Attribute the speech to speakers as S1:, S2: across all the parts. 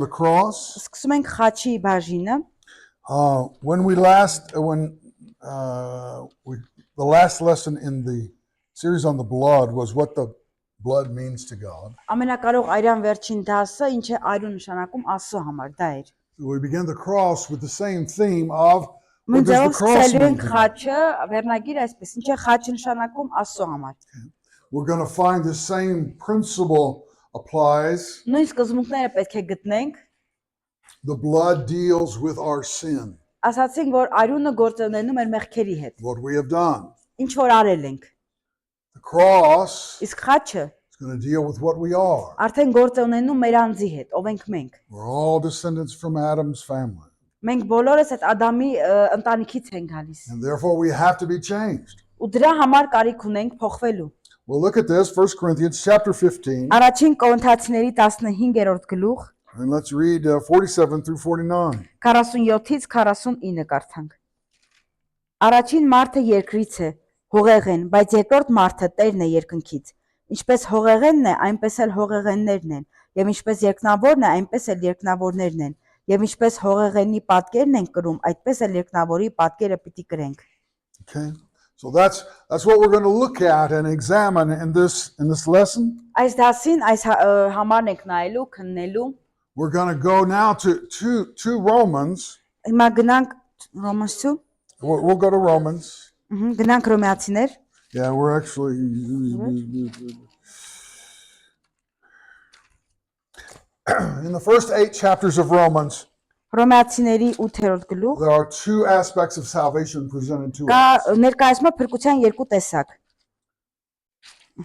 S1: the cross.
S2: Սկսում ենք խաչի բաժինը։
S1: The last lesson in the series on the blood was what the blood means to God.
S2: Ամենակարող այրան վերջին դասը ինչ է այրու նշանակում Աստծո համար, դա էր։
S1: We began the cross with the same theme of what
S2: Մենք
S1: does the cross
S2: սկսել
S1: mean
S2: ենք
S1: to God?
S2: խաչը, վերնագիր այսպես, ինչ է խաչը նշանակում Աստծո համար։
S1: We're going to find the same principle applies.
S2: Նույն սկզբունքները պետք է գտնենք։
S1: The blood deals with our sin,
S2: Ասացինք, որ այրունը գործ ունենում էր մեղքերի հետ։
S1: what we have done.
S2: Ինչ որ արել ենք։
S1: The cross
S2: Իսկ խաչը
S1: is going to deal with what we are.
S2: արդեն գործ ունենում մեր անձի հետ, ով ենք մենք։
S1: We're all descendants from Adam's family.
S2: Մենք բոլորս այդ Ադամի ընտանիքից ենք գալիս։
S1: And therefore we have to be changed.
S2: Ու դրա համար կարիք ունենք փոխվելու։
S1: We'll look at this, 1 Corinthians chapter 15,
S2: Առաջին Կորինթացիների 15-րդ գլուխ
S1: and let's read 47 through 49.
S2: 47-ից 49 կարդանք։ Առաջին մարդը երկրից է, հողեղեն, բայց երկրորդ մարդը Տերն է երկնքից։ Ինչպես հողեղենն է, այնպես էլ հողեղեններն են, եւ ինչպես երկնավորն է, այնպես էլ երկնավորներն են, եւ ինչպես հողեղենի պատկերն են կրում, այդպես էլ երկնավորի պատկերը պիտի կրենք։
S1: Okay? So that's what we're going to look at and examine in this lesson.
S2: Այս դասին այս համարն ենք նայելու, քննելու։
S1: We're going to go now to Romans.
S2: Հիմա գնանք Romans 2,
S1: We'll go to Romans.
S2: գնանք Հռոմեացիներ։
S1: Yeah, we're actually in the first 8 chapters of Romans.
S2: Հռոմեացիների 8-րդ գլուխ
S1: There are 2 aspects of salvation presented to
S2: կա
S1: us.
S2: ներկայացումը փրկության երկու տեսակ։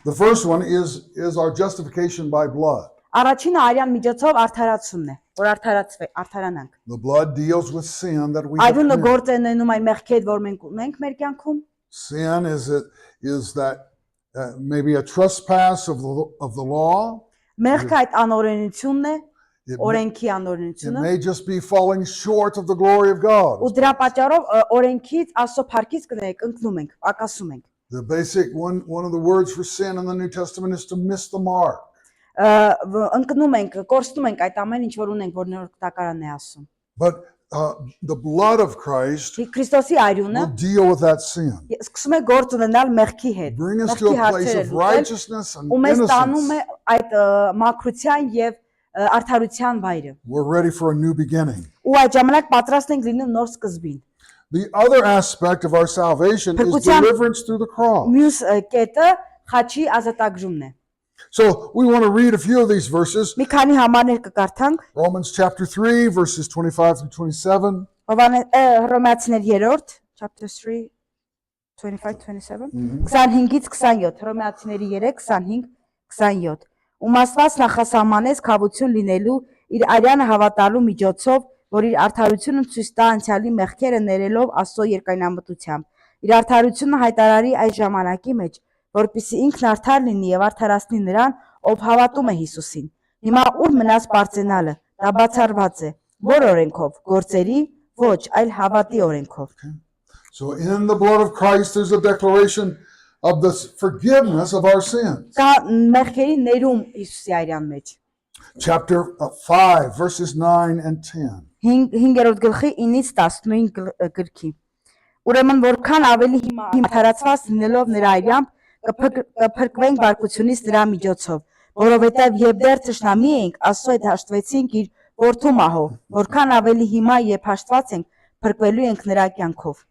S1: The first one is our justification by blood.
S2: Առաջինը արյան միջոցով արդարացումն է, որ արդարանանք։
S1: The blood deals with sin that we have
S2: Այրունը
S1: committed.
S2: գործ է ունենում այն մեղքեր, որ մենք ունենք մեր կյանքում։
S1: Sin is that maybe a trespass of the law.
S2: Մեղքը այդ անօրենությունն է,
S1: It
S2: օրենքի
S1: it
S2: անօրենությունը։
S1: may just be falling short of the glory of God.
S2: Ու դրա պատճառով օրենքից Աստծո փառքից կներեք, ընկնում ենք, ակասում ենք։
S1: The basic one of the words for sin in the New Testament is to miss the mark.
S2: Ընկնում ենք, կորցնում ենք այդ ամեն ինչ, որ ունենք, որ նոր տակարանն է ասում։
S1: But the blood of Christ
S2: Քրիստոսի այրունը
S1: will deal with that sin.
S2: սկսում է գործ ունենալ մեղքի հետ։
S1: Bring us to a place of righteousness and
S2: Ու մեզ տանում
S1: innocence.
S2: է այդ մաքրության եւ արդարության վայրը։
S1: We're ready for a new beginning.
S2: Ու այդ ժամանակ պատրաստ ենք լինում նոր սկզբին։
S1: The other aspect of our salvation is
S2: Փրկության
S1: deliverance through the cross.
S2: Մյուս կետը խաչի ազատագրումն է։
S1: So we want to read a few of these verses.
S2: Մի քանի համարներ կկարդանք։
S1: Romans chapter 3, verses 25 through 27.
S2: Հռոմեացիներ 3, chapter 3, 25-27, 25-ից 27, Հռոմեացիների 3, 25, 27։ Ում Աստված նախասահմանեց քավություն լինելու իր արյանը հավատալու միջոցով, որ իր արդարությունը ցույց տա անցյալի մեղքերը ներելով Աստծո երկայնամտությամբ։ Իր արդարությունը հայտարարի այս ժամանակի մեջ, որպեսզի ինքն արդար լինի եւ արդարացնի նրան, ով հավատում է Հիսուսին։ Հիմա ուր մնաց բարձենալը, դա բացառված է։ Որ օրենքով, գործերի, ոչ, այլ հավատի օրենքով։
S1: So in the blood of Christ, there's a declaration of the forgiveness of our sins.
S2: Կա մեղքերի ներում Հիսուսի արյան մեջ։
S1: Chapter 5, verses 9 and 10.
S2: 5-րդ գլխի 9-ից 19 գրքի։ Ուրեմն որքան ավելի հիմա արդարացված լինելով նրա արյամբ կփրկվենք բարկությունից նրա միջոցով, որովհետև եւ դեռ ճշնամի ենք, Աստծո հետ հաշտվեցինք իր որդու մահով, որքան ավելի հիմա երբ հաշտված ենք, փրկվելու ենք նրա կյանքով։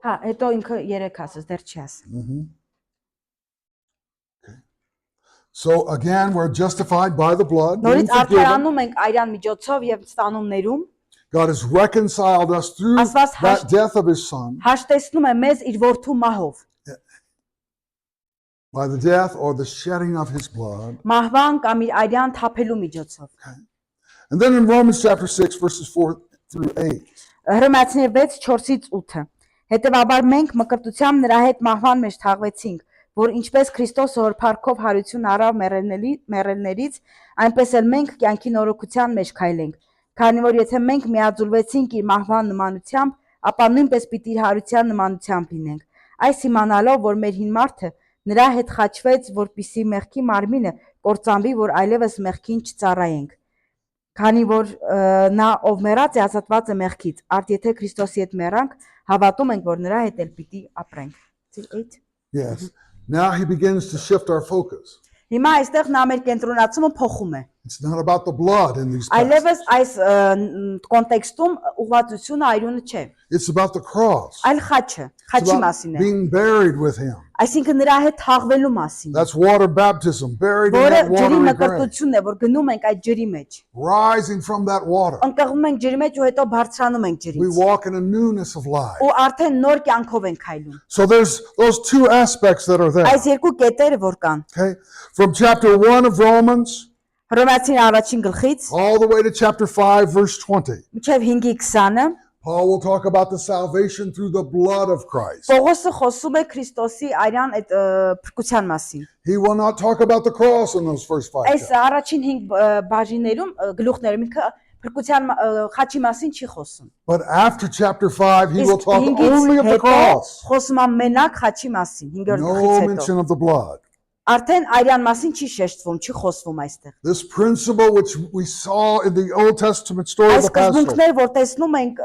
S2: Հա, հետո ինքը 3 ասես, դեռ չի ասել։
S1: So again, we're justified by the blood. being
S2: Նորից
S1: forgiven.
S2: արդարանում ենք արյան միջոցով եւ ստանում ներում։
S1: God has reconciled us through
S2: Աստված
S1: that death of his son,
S2: Հաշտեցնում է մեզ իր որդու մահով։
S1: by the death or the shedding of his blood.
S2: Մահվան կամ իր արյան թափելու միջոցով։
S1: And then in Romans chapter 6, verses 4 through 8.
S2: Հռոմեացիներ 6 4-ից 8։ Հետևաբար մենք մկրտությամբ նրա հետ մահվան մեջ թաղվեցինք, որ ինչպես Քրիստոսը հոր փառքով հարություն առավ մեռելներից, այնպես էլ մենք կյանքի նորոգության մեջ քայլենք։ Քանի որ եթե մենք միաձուլվեցինք իր մահվան նմանությամբ, ապա նույնպես պիտի իր հարության նմանությամբ լինենք։ Այս իմանալով, որ մեր հին մարդը Նրա հետ խաչվեց, որպիսի մեղքի մարմինը կործանվի, որ այլևս մեղքին չծառայենք։ Քանի որ նա ով մեռած է ազատված է մեղքից, արդ եթե Քրիստոսի հետ մեռանք, հավատում ենք, որ նրա հետ էլ պիտի ապրենք։
S1: Yes. Now he begins to shift our focus.
S2: Հիմա այստեղ նա մեր կենտրոնացումը փոխում է։
S1: It's not about the blood in these passages.
S2: Այլևս այս կոնտեքստում ուղղվածությունը այրունը չէ,
S1: It's about the cross.
S2: այլ խաչը,
S1: It's
S2: խաչի
S1: about
S2: մասին է։
S1: being buried with him.
S2: Այսինքն նրա հետ թաղվելու մասին է,
S1: That's water baptism, buried in
S2: որը
S1: that
S2: ջրի
S1: watery grave.
S2: մկրտությունն է, որ գնում ենք այդ ջրի մեջ,
S1: Rising from that water.
S2: ընկղվում ենք ջրի մեջ ու հետո բարձրանում ենք
S1: We
S2: ջրից,
S1: walk in a newness of life.
S2: ու արդեն նոր կյանքով ենք քայլում։
S1: So there's those two aspects that are there.
S2: Այս երկու կետերը որ կան,
S1: Okay? From chapter 1 of Romans
S2: Հռոմեացին առաջին գլխից
S1: all the way to chapter 5, verse 20.
S2: մինչև 5-ի 20-ը
S1: Paul will talk about the salvation through the blood of Christ.
S2: Պողոսը խոսում է Քրիստոսի արյան այդ փրկության մասին։
S1: He will not talk about the cross in those first 5
S2: Այս
S1: chapters.
S2: առաջին 5 բաժիններում գլուխներում ինքը փրկության խաչի մասին չի խոսում։
S1: But after chapter 5, he will
S2: Իսկ
S1: talk
S2: 5-ից
S1: only of the
S2: հետո
S1: cross.
S2: խոսում է մենակ խաչի մասին, 5-րդ
S1: No
S2: գլխից հետո։
S1: mention of the blood.
S2: Արդեն արյան մասին չի շեշտվում, չի խոսվում այստեղ։
S1: This principle which we saw in the Old Testament story of
S2: Այս
S1: the Passover
S2: սկզբունքները, որ տեսնում ենք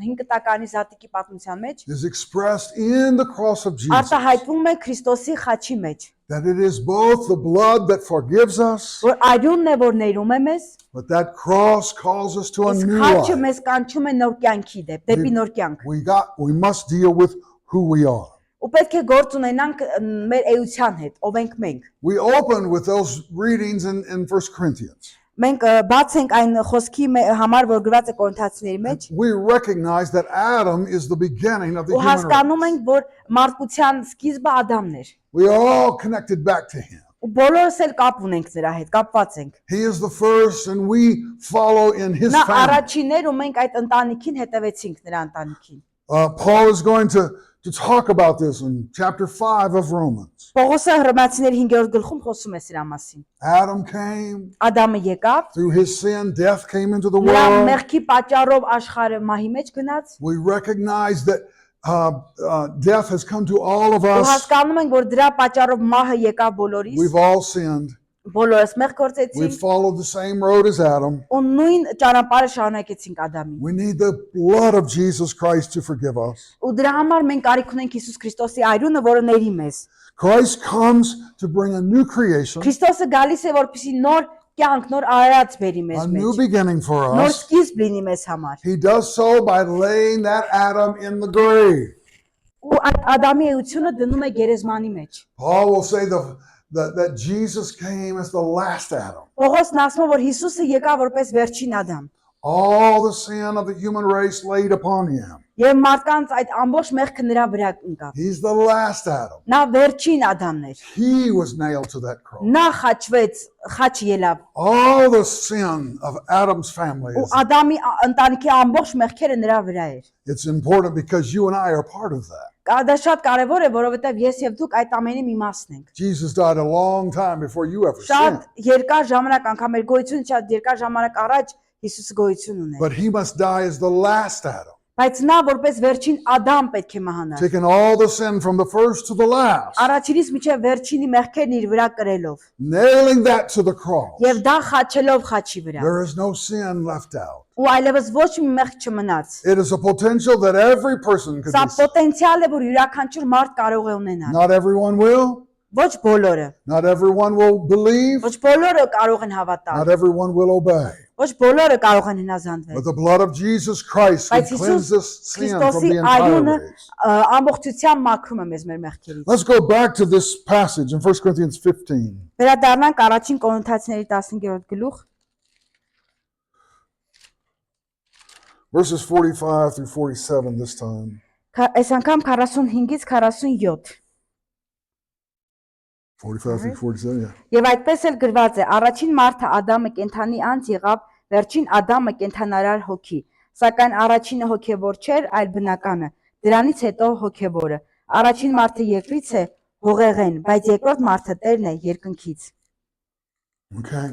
S2: 5 տականի զատիկի պատմության մեջ,
S1: is expressed in the cross of Jesus.
S2: արտահայտվում է Քրիստոսի խաչի մեջ,
S1: That it is both the blood that forgives us,
S2: որ արյունն է, որ ներում է մեզ,
S1: but that cross calls us to a
S2: իսկ
S1: new
S2: խաչը
S1: life.
S2: մեզ կանչում է նոր կյանքի դեպի նոր կյանք։
S1: We must deal with who we are.
S2: Ու պետք է գործ ունենանք մեր էության հետ, ով ենք մենք։
S1: We open with those readings in 1 Corinthians.
S2: Մենք բաց ենք այն խոսքի համար, որ գրված է Կորինթացիների մեջ,
S1: We recognize that Adam is the beginning of the
S2: ու
S1: human
S2: հասկանում
S1: race.
S2: ենք, որ մարդկության սկիզբը Ադամն էր։
S1: We are all connected back to him.
S2: Ու բոլորս էլ կապ ունենք նրա հետ, կապված ենք։
S1: He is the first and we follow in his
S2: Նա
S1: family.
S2: առաջիններ ու մենք այդ ընտանիքին հետևեցինք նրա ընտանիքին։
S1: Paul is going to talk about this in chapter 5 of Romans.
S2: Պողոսը Հռոմեացիների 5-րդ գլխում խոսում է սրա մասին։
S1: Adam came,
S2: Ադամը եկավ,
S1: through his sin, death came into the
S2: նրա
S1: world.
S2: մեղքի պատճառով աշխարհը մահի մեջ գնաց։
S1: We recognize that death has come to all of
S2: Ու
S1: us.
S2: հասկանում ենք, որ դրա պատճառով մահը եկավ բոլորիս,
S1: We've all sinned.
S2: բոլորս մեղ
S1: We've
S2: գործեցինք
S1: followed the same road as Adam.
S2: ու նույն ճանապարհը շարունակեցինք Ադամին։
S1: We need the blood of Jesus Christ to forgive us.
S2: Ու դրա համար մենք կարիք ունենք Հիսուս Քրիստոսի արյունը, որը ների մեզ։
S1: Christ comes to bring a new creation,
S2: Քրիստոսը գալիս է, որպեսզի նոր կյանք, նոր արարած բերի
S1: a
S2: մեզ
S1: new
S2: մեջ։
S1: beginning for
S2: Նոր
S1: us.
S2: սկիզբ լինի մեզ համար։
S1: He does so by laying that Adam in the grave.
S2: Ու այդ Ադամի էությունը դնում է գերեզմանի մեջ։
S1: Paul will say that Jesus came as the last Adam.
S2: Պողոսն ասում է, որ Հիսուսը եկավ որպես վերջին Ադամ։
S1: All the sin of the human race laid upon him.
S2: Եվ մարդկանց այդ ամբողջ մեղքը նրա վրա ընկավ։
S1: He's the last Adam.
S2: Նա վերջին Ադամն էր։
S1: He was nailed to that cross.
S2: Նա խաչվեց, խաչ ելավ։
S1: All the sin of Adam's family.
S2: Ու Ադամի ընտանիքի ամբողջ մեղքերը նրա վրա էր։
S1: It's important because you and I are part of that.
S2: Դա շատ կարևոր է, որովհետև ես եւ դուք այդ ամենի մի մասն ենք։
S1: Jesus died a long time before you ever
S2: Շատ
S1: sinned.
S2: երկար ժամանակ անգամ մեր գոյությունը շատ երկար ժամանակ առաջ Հիսուսը գոյություն ուներ։
S1: But he must die as the last Adam,
S2: Բայց նա որպես վերջին Ադամ պետք է մահանա։
S1: taking all the sin from the first to the last,
S2: Առաջինից մինչև վերջինի մեղքերն իր վրա կրելով
S1: nailing that to the cross.
S2: եւ դա խաչելով խաչի վրա։
S1: There is no sin left out.
S2: Ու այլևս ոչ մի մեղք չմնաց։
S1: It is a potential that every person could
S2: Սա
S1: be saved.
S2: պոտենցիալ է, որ յուրաքանչյուր մարդ կարող է ունենալ։
S1: Not everyone will.
S2: Ոչ բոլորը,
S1: Not everyone will believe.
S2: ոչ բոլորը կարող են հավատալ,
S1: Not everyone will obey.
S2: ոչ բոլորը կարող են հնազանդվել։
S1: But the blood of Jesus Christ would
S2: Բայց Հիսուս
S1: cleanse us sin from
S2: Քրիստոսի
S1: the entire
S2: արյունը
S1: race.
S2: ամբողջությամբ մաքրում է մեզ մեր մեղքերից։
S1: Let's go back to this passage in 1 Corinthians 15.
S2: Վերադառնանք առաջին Կորինթացիների 15-րդ գլուխ,
S1: Verses 45 through 47 this time.
S2: այս անգամ 45-ից 47։
S1: 45 through 47, yeah.
S2: Եվ այդպես էլ գրված է. Առաջին մարդը Ադամը կենթանի անձ եղավ, վերջին Ադամը կենթանարար հոգի։ Սակայն առաջինը հոգևոր չէր, այլ բնականը։ Դրանից հետո հոգևորը։ Առաջին մարդը երկրից է, հողեղեն, բայց երկրորդ մարդը Տերն է երկնքից։
S1: Okay.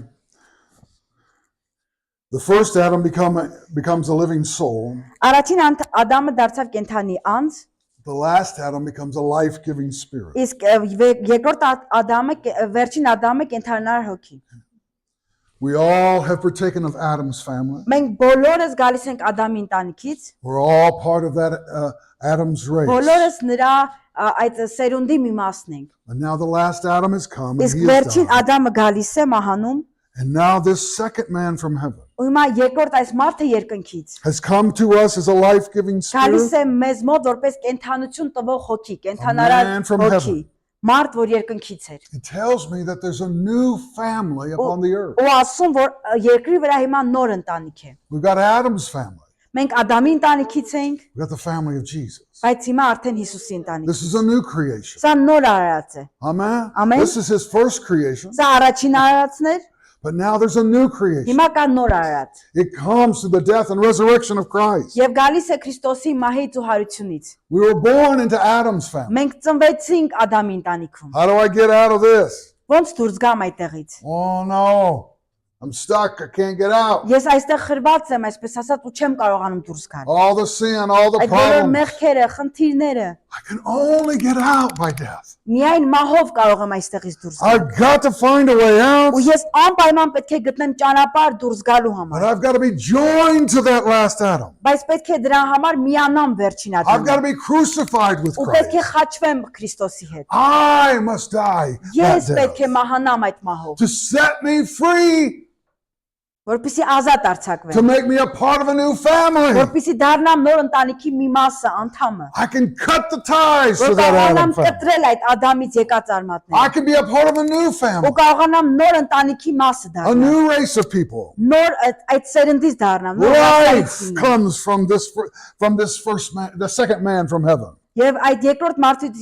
S1: The first Adam becomes a living soul.
S2: Առաջին Ադամը դարձավ կենթանի անձ,
S1: The last Adam becomes a life-giving spirit.
S2: Իսկ երկրորդ Ադամը վերջին Ադամը կենթանար հոգի։
S1: We all have partaken of Adam's family.
S2: Մենք բոլորս գալիս ենք Ադամի ընտանիքից,
S1: We're all part of that Adam's race.
S2: բոլորս նրա այդ սերունդի մի մասն ենք։
S1: And now the last Adam has come and
S2: Իսկ
S1: he is
S2: վերջին
S1: died.
S2: Ադամը գալիս է մահանում,
S1: And now this second man from heaven
S2: ու հիմա երկրորդ այս մարդը երկնքից
S1: has come to us as a life-giving
S2: գալիս
S1: spirit.
S2: է մեզ մոտ որպես կենթանություն տվող հոգի, կենթանարար
S1: man from
S2: հոգի,
S1: heaven.
S2: մարդ, որ երկնքից էր։
S1: It tells me that there's a new family upon the earth.
S2: Ու ասում, որ երկրի վրա հիմա նոր ընտանիք է։
S1: We've got Adam's family.
S2: Մենք Ադամի ընտանիքից ենք,
S1: We've got the family of Jesus.
S2: բայց հիմա արդեն Հիսուսի ընտանիք։
S1: This is a new creation.
S2: Սա նոր արարած է։
S1: Amen.
S2: Amen.
S1: This is his first creation.
S2: Սա առաջին արարածն էր,
S1: But now there's a new creation.
S2: հիմա կա նոր արարած։
S1: It comes through the death and resurrection of Christ.
S2: Եվ գալիս է Քրիստոսի մահից ու հարությունից։
S1: We were born into Adam's family.
S2: Մենք ծնվեցինք Ադամի ընտանիքում։
S1: How do I get out of this?
S2: Ոնց դուրս գամ այդտեղից։
S1: Oh no. I'm stuck. I can't get out.
S2: Ես այստեղ խրված եմ, այսպես ասած, ու չեմ կարողանում դուրս գալ։
S1: All the sin, all the
S2: Այդ բոլոր
S1: problems.
S2: մեղքերը, խնդիրները,
S1: I can only get out by death.
S2: միայն մահով կարող եմ այստեղից դուրս գալ։
S1: I've got to find a way out.
S2: Ու ես անպայման պետք է գտնեմ ճանապարհ դուրս գալու
S1: But
S2: համար։
S1: I've got to be joined to that last Adam.
S2: Բայց պետք է դրա համար միանամ վերջին
S1: I've got to
S2: Ադամին։
S1: be crucified with
S2: Ու պետք է
S1: Christ.
S2: խաչվեմ Քրիստոսի հետ։
S1: I must die that
S2: Ես
S1: death
S2: պետք է մահանամ այդ մահով,
S1: to set me free,
S2: որպեսզի ազատ
S1: to
S2: արձակվեմ,
S1: make me a part of a new family.
S2: որպեսզի դառնամ նոր ընտանիքի մի մասը, անդամը,
S1: I can cut the ties to
S2: որ
S1: that
S2: կարողանամ
S1: Adam family.
S2: կտրել այդ Ադամից եկած
S1: I
S2: արմատները,
S1: can be a part of a new
S2: ու
S1: family,
S2: կարողանամ նոր ընտանիքի մասը
S1: a
S2: դառնալ,
S1: new race of people.
S2: նոր այդ սերնդից դառնամ, նոր
S1: Life
S2: հասարակություն։
S1: comes from this first man, the second man from heaven.
S2: Եվ այդ երկրորդ մարդուց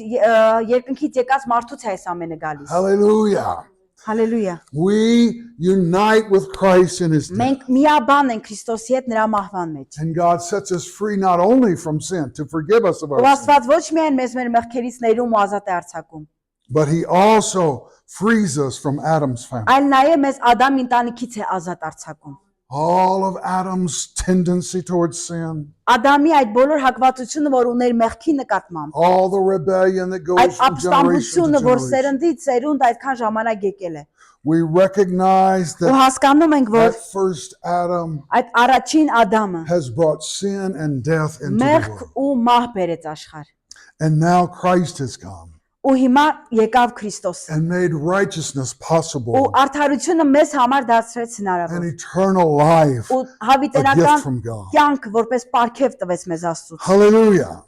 S2: երկնքից եկած մարդուց է այս ամենը գալիս։
S1: Hallelujah.
S2: Հալելույա։
S1: We unite with Christ in his death.
S2: Մենք միաբան ենք Քրիստոսի հետ նրա մահվան մեջ։
S1: And God sets us free not only from sin, to forgive us of
S2: Ու
S1: our sin,
S2: Աստված ոչ միայն մեզ մեր մեղքերից ներում ու ազատ է արձակում,
S1: but he also frees us from Adam's family.
S2: այլ նաև մեզ Ադամի ընտանիքից է ազատ արձակում։
S1: All of Adam's tendency towards sin,
S2: Ադամի այդ բոլոր հակվածությունը, որ ուներ մեղքի նկատմամբ,
S1: all the rebellion that goes
S2: այդ
S1: from generation
S2: ապստամբությունը,
S1: to
S2: որ
S1: generation.
S2: սերնդից սերունդ այդքան ժամանակ եկել է։
S1: We recognize
S2: Ու
S1: that
S2: հասկանում ենք, որ
S1: that first Adam
S2: այդ առաջին Ադամը
S1: has brought sin and death into the
S2: մեղք
S1: world.
S2: ու մահ բերեց աշխարհ։
S1: And now Christ has come
S2: Ու հիմա եկավ Քրիստոսը։
S1: and made righteousness
S2: Ու
S1: possible,
S2: արդարությունը մեզ համար դարձրեց
S1: an
S2: հնարավոր։
S1: eternal life,
S2: Ու
S1: a
S2: հավիտենական
S1: gift from God.
S2: կյանք որպես պարգև տվեց մեզ Աստծուց։
S1: Hallelujah.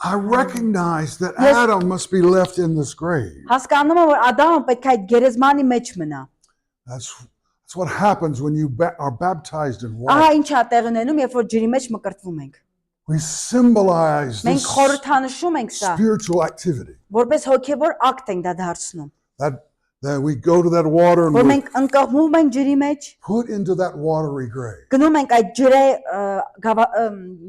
S1: I recognize that
S2: Yes.
S1: Adam must be left in this grave.
S2: Հասկանում եմ, որ Ադամը պետք է այդ գերեզմանի մեջ մնա։
S1: That's what happens when you are baptized in
S2: Ահա
S1: water.
S2: ինչ է տեղի ունենում, երբ որ ջրի մեջ մկրտվում ենք։
S1: We symbolize
S2: Մենք
S1: this
S2: խորհրդանշում ենք սա,
S1: spiritual activity.
S2: որպես հոգևոր ակտ ենք դա դարձնում։
S1: That we go to that water and
S2: Որ
S1: we
S2: մենք ընկղմում ենք ջրի մեջ,
S1: put into that watery grave.
S2: գնում ենք այդ ջրի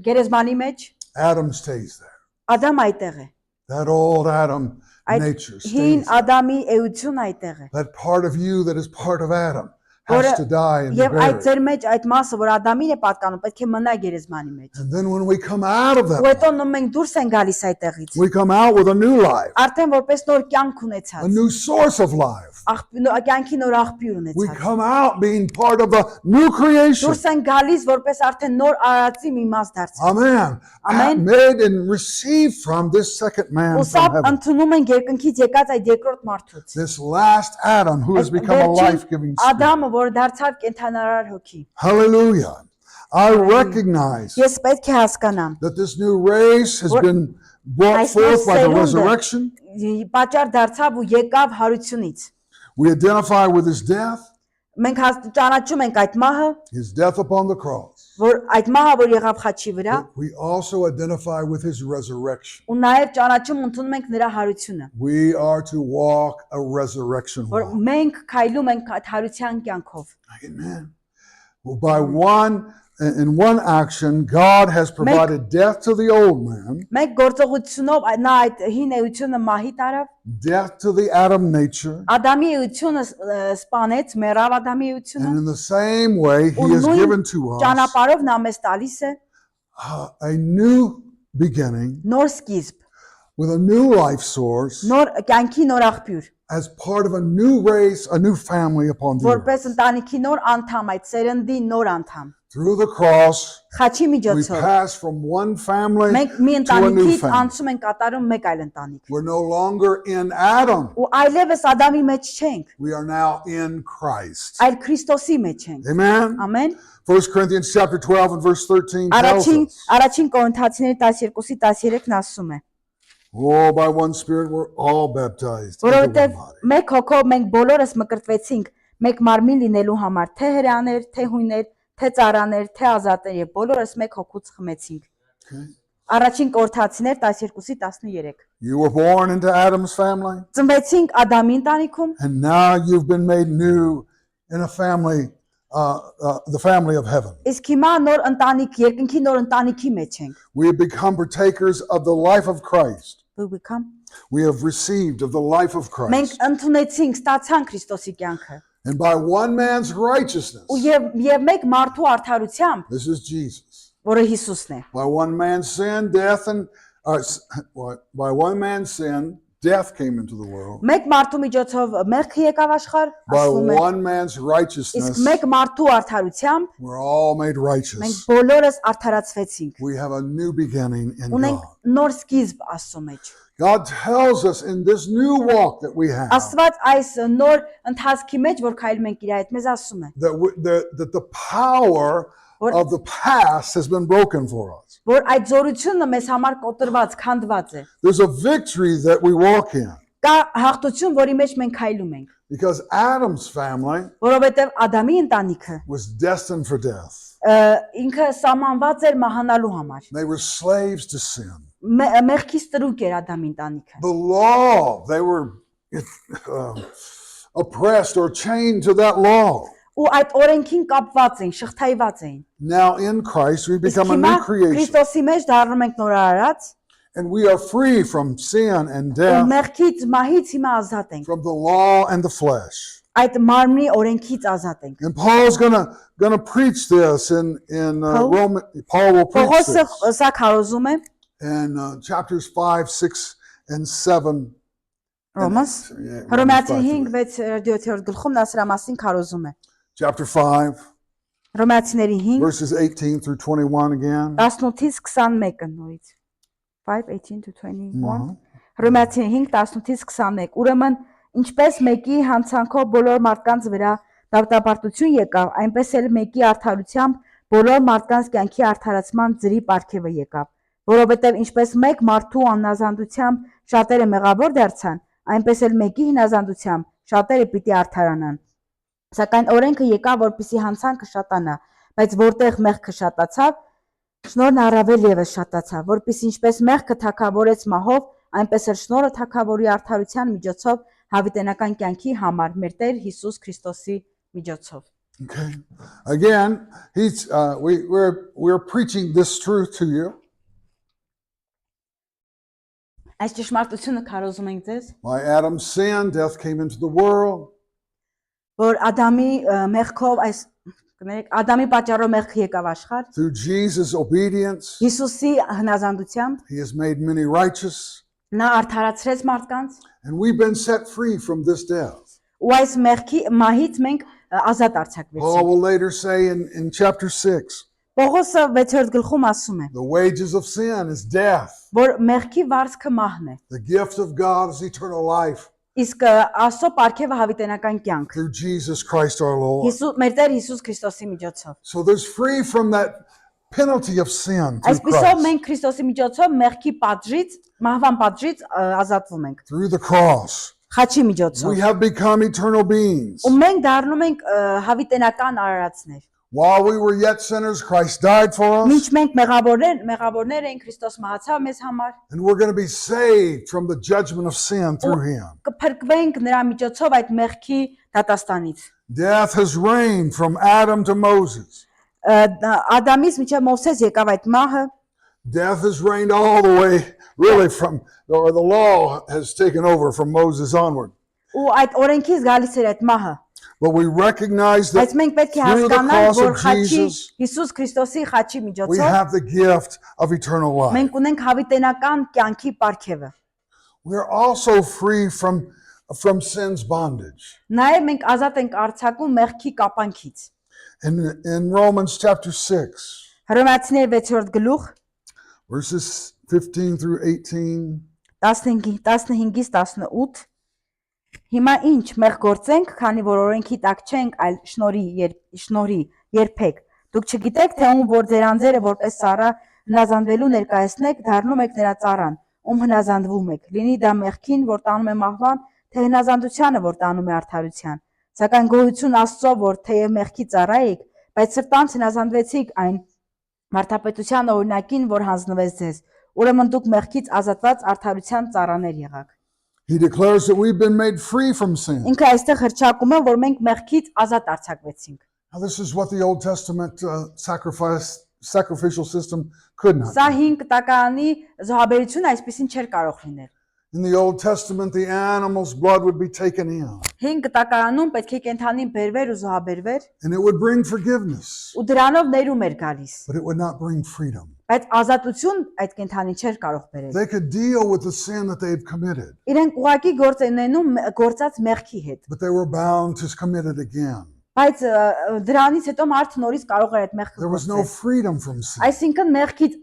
S2: գերեզմանի մեջ,
S1: Adam stays there.
S2: Ադամ այդտեղ է։
S1: That old Adam
S2: Այդ
S1: nature
S2: հին
S1: stays there.
S2: Ադամի էությունը այդտեղ է։
S1: That part of you that is part of Adam has to die and be
S2: Եվ այդ
S1: buried.
S2: ձեր մեջ այդ մասը, որ Ադամին է պատկանում, պետք է մնա գերեզմանի մեջ։
S1: And then when we come out of
S2: Ու
S1: that,
S2: հետո նո մենք դուրս են գալիս այդտեղից։
S1: we come out with a new life,
S2: Արդեն որպես նոր կյանք
S1: a
S2: ունեցած,
S1: new source of life.
S2: կյանքի նոր աղբյուր
S1: We
S2: ունեցած։
S1: come out being part of the new creation.
S2: Դուրս են գալիս որպես արդեն նոր արարածի մի մաս դարձած։
S1: Amen.
S2: Amen.
S1: Made and received from this second man
S2: Ու սա
S1: from heaven.
S2: ընդունում են երկնքից եկած այդ երկրորդ մարդուց։
S1: This last Adam who has become a life-giving spirit.
S2: Ադամը, որ դարձավ կենթանարար հոգի։
S1: Hallelujah. I recognize
S2: Ես պետք է հասկանամ,
S1: that this new race has
S2: What-
S1: been brought
S2: Այս նոր
S1: forth by the
S2: սերունդը
S1: resurrection.
S2: պատճառ դարձավ ու եկավ հարությունից։
S1: We identify with his death,
S2: Մենք ճանաչում ենք այդ մահը,
S1: his death upon the cross.
S2: որ այդ մահը, որ եղավ խաչի վրա,
S1: But we also identify with his resurrection.
S2: ու նաև ճանաչում ընդունում ենք նրա հարությունը,
S1: We are to walk a resurrection
S2: որ
S1: walk.
S2: մենք քայլում ենք այդ հարության կյանքով։
S1: Amen. Well, in one action, God has provided death to the old man,
S2: Մենք գործողությունով նա այդ հին էությունը մահի տարավ,
S1: death to the Adam nature,
S2: Ադամի էությունը սպանեց, մեռավ Ադամի էությունը,
S1: and in the same way, he
S2: ու
S1: has
S2: նույն
S1: given to us
S2: ճանապարհով նա մեզ տալիս է
S1: a new beginning,
S2: նոր սկիզբ,
S1: with a new life source,
S2: նոր կյանքի նոր աղբյուր,
S1: as part of a new race, a new family upon the earth.
S2: որպես ընտանիքի նոր անդամ, այդ սերնդի նոր անդամ։
S1: Through the cross,
S2: Խաչի
S1: we
S2: միջոցով
S1: pass from one family
S2: մենք մի
S1: to a new
S2: ընտանիքից
S1: family.
S2: անցում ենք կատարում մեկ այլ ընտանիք։
S1: We're no longer in Adam.
S2: Ու այլևս Ադամի մեջ չենք,
S1: We are now in Christ.
S2: այլ Քրիստոսի մեջ ենք։
S1: Amen.
S2: Ամեն։
S1: 1 Corinthians chapter 12 and verse 13 tells us,
S2: Առաջին Կորինթացիների 12-ի 13-ն ասում է.
S1: oh, by one Spirit we're all baptized into one
S2: Որովհետև
S1: body.
S2: մեկ հոգով մենք բոլորս մկրտվեցինք մեկ մարմին լինելու համար, թե հրեաներ, թե հույներ, թե ծառաներ, թե ազատներ եւ բոլորս մեկ հոգուց խմեցինք։
S1: Okay.
S2: Առաջին Կորինթացիներ 12-ի 13։
S1: You were born into Adam's family,
S2: Ծնվեցինք Ադամի ընտանիքում,
S1: and now you've been made new in a family, the family of heaven.
S2: իսկ հիմա նոր ընտանիք, երկնքի նոր ընտանիքի մեջ ենք։
S1: We have become partakers of the life of Christ. We have received of the life of
S2: Մենք
S1: Christ.
S2: ընդունեցինք, ստացանք Քրիստոսի կյանքը։
S1: And by one man's righteousness,
S2: Ու եւ մեկ մարդու արդարությամբ,
S1: this is Jesus.
S2: որը Հիսուսն է։
S1: By one man's sin, by one man's sin, death came into the world.
S2: Մեկ մարդու միջոցով մեղքը եկավ աշխարհ,
S1: By
S2: ասվում է։
S1: one man's
S2: Իսկ
S1: righteousness,
S2: մեկ մարդու արդարությամբ
S1: we're all made
S2: մենք
S1: righteous.
S2: բոլորս արդարացվեցինք։
S1: We have a new beginning in
S2: Ունենք
S1: God.
S2: նոր սկիզբ Աստծո մեջ։
S1: God tells us in this new walk that we have
S2: Աստված այս նոր ընթացքի մեջ, որ քայլում ենք իր հետ, մեզ ասում է,
S1: that the power of the past has been broken for us.
S2: որ այդ զորությունը մեզ համար կոտրված, քանդված է։
S1: There's a victory that we walk in
S2: Կա հաղթություն, որի մեջ մենք քայլում ենք,
S1: because Adam's family
S2: որովհետև Ադամի ընտանիքը
S1: was destined for death.
S2: ինքը սահմանված էր մահանալու համար։
S1: They were slaves to sin.
S2: Մեղքի ստրուկ էր Ադամի ընտանիքը։
S1: The law, they were oppressed or chained to that law.
S2: Ու այդ օրենքին կապված էին, շղթայված էին։
S1: Now in Christ we
S2: Իսկ
S1: become a
S2: հիմա
S1: new creation
S2: Քրիստոսի մեջ դառնում ենք նորարարած,
S1: and we are free from sin and
S2: ու
S1: death,
S2: մեղքից, մահից հիմա ազատ ենք։
S1: from the law and the flesh.
S2: Այդ մարմնի օրենքից ազատ ենք։
S1: And Paul's gonna preach this in Roman. Paul will preach
S2: Պողոսը
S1: this
S2: սա քարոզում է
S1: in chapters 5, 6, and 7.
S2: Ռոմաս
S1: Yeah,
S2: Հռոմեացիների 5-7 գլխում նա սրա մասին քարոզում է։
S1: chapter 5,
S2: Հռոմեացիների 5
S1: verses 18 through 21 again.
S2: 18-ից 21-ը նորից 5:18 to 21 Հռոմեացիների 5:18-ից 21 Ուրեմն ինչպես մեկի հանցանքով բոլոր մարդկանց վրա դատապարտություն եկավ, այնպես էլ մեկի արդարությամբ բոլոր մարդկանց կյանքի արդարացման ծրի պարգևը եկավ, որովհետև ինչպես մեկ մարդու անազանդությամբ շատերը մեղավոր դարձան, այնպես էլ մեկի հնազանդությամբ շատերը պիտի արդարանան։ Սակայն օրենքը եկավ, որպեսզի հանցանքը շատանա, բայց որտեղ մեղքը շատացավ, շնորհն առավել եւս շատացավ, որպեսզի ինչպես մեղքը թագավորեց մահով, այնպես էլ շնորհը թագավորի արդարության միջոցով հավիտենական կյանքի համար մեր Տեր Հիսուս Քրիստոսի միջոցով։
S1: Okay. Again, we're preaching this truth to you.
S2: Այս ճշմարտությունը քարոզում ենք ձեզ,
S1: By Adam's sin, death came into the world.
S2: որ Ադամի մեղքով այս կներեք Ադամի պատճառով մեղքը եկավ աշխարհ,
S1: Through Jesus' obedience,
S2: Հիսուսի հնազանդությամբ
S1: he has made many righteous,
S2: նա արդարացրեց մարդկանց,
S1: and we've been set free from this death.
S2: ու այս մեղքի մահից մենք ազատ
S1: Paul
S2: արձակվեցինք։
S1: will later say in chapter 6,
S2: Պողոսը 6-րդ գլխում ասում է,
S1: the wages of sin is death.
S2: որ մեղքի վարձքը մահն է,
S1: The gift of God is eternal life
S2: իսկ Աստծո պարգևը հավիտենական կյանք։
S1: through Jesus Christ our Lord.
S2: Մեր Տեր Հիսուս Քրիստոսի միջոցով։
S1: So there's free from that penalty of sin through
S2: Այսպիսով
S1: Christ.
S2: մենք Քրիստոսի միջոցով մեղքի պատժից, մահվան պատժից ազատվում ենք։
S1: Through the cross,
S2: Խաչի միջոցով։
S1: we have become eternal beings.
S2: Ու մենք դառնում ենք հավիտենական արարածներ։
S1: While we were yet sinners, Christ died for
S2: Մինչ
S1: us,
S2: մենք մեղավորներ ենք, Քրիստոս մահացավ մեզ համար։
S1: and we're going to be saved from the judgment of sin through him.
S2: Կփրկվենք նրա միջոցով այդ մեղքի դատաստանից։
S1: Death has reigned from Adam to Moses.
S2: Ադամից մինչև Մովսես եկավ այդ մահը,
S1: Death has reigned all the way, really, or the law has taken over from Moses onward.
S2: ու այդ օրենքից գալիս էր այդ մահը։
S1: But we recognize that
S2: Բայց մենք պետք է
S1: through the
S2: հասկանանք,
S1: cross
S2: որ
S1: of
S2: խաչի
S1: Jesus,
S2: Հիսուս Քրիստոսի խաչի
S1: we
S2: միջոցով
S1: have the gift of eternal life.
S2: մենք ունենք հավիտենական կյանքի պարգևը։
S1: We are also free from sin's bondage.
S2: Նաև մենք ազատ ենք արձակում մեղքի կապանքից։
S1: In Romans chapter 6,
S2: Հռոմեացիներ 6-րդ գլուխ
S1: verses 15 through 18,
S2: 15-ից 18 Հիմա ինչ մեղ գործենք, քանի որ օրենքի տակ չենք, այլ շնորհի երբեք։ Դուք չգիտեք, թե ում որ ձեր անձերը որպես ծառա հնազանդվելու ներկայացնեք, դառնում եք նրա ծառան, ում հնազանդվում եք։ Լինի դա մեղքին, որ տանում է մահվան, թե հնազանդությանը, որ տանում է արդարության։ Սակայն գոհություն Աստծո, որ թեև մեղքի ծառա եք, բայց սրտանց հնազանդվեցիք այն մարդապետության օրինակին, որ հանձնվեց ձեզ։ Ուրեմն դուք մեղքից ազատված արդարության ծառաներ եղաք։
S1: he declares that we've been made free from sin.
S2: Ինքը այստեղ հրճակում է, որ մենք մեղքից ազատ արձակվեցինք։
S1: Now, this is what the Old Testament sacrificial system could not
S2: Սա
S1: do.
S2: 5 տականի զոհաբերությունը այսպեսին չէր կարող լինել։
S1: In the Old Testament, the animal's blood would be taken in,
S2: 5 տակարանում պետք է կենթանին բերվեր ու զոհաբերվեր,
S1: and it would bring forgiveness,
S2: ու դրանով ներում էր գալիս։
S1: but it would not bring freedom.
S2: Բայց ազատություն այդ կենթանին չէր կարող բերել։
S1: They could deal with the sin that they've committed,
S2: Իրենք ուղակի գործ են ունենում գործած մեղքի հետ։
S1: but they were bound to commit it again.
S2: Բայց դրանից հետո մարդը նորից կարող էր այդ մեղքը
S1: There was no
S2: գործել։
S1: freedom from sin.
S2: Այսինքն մեղքից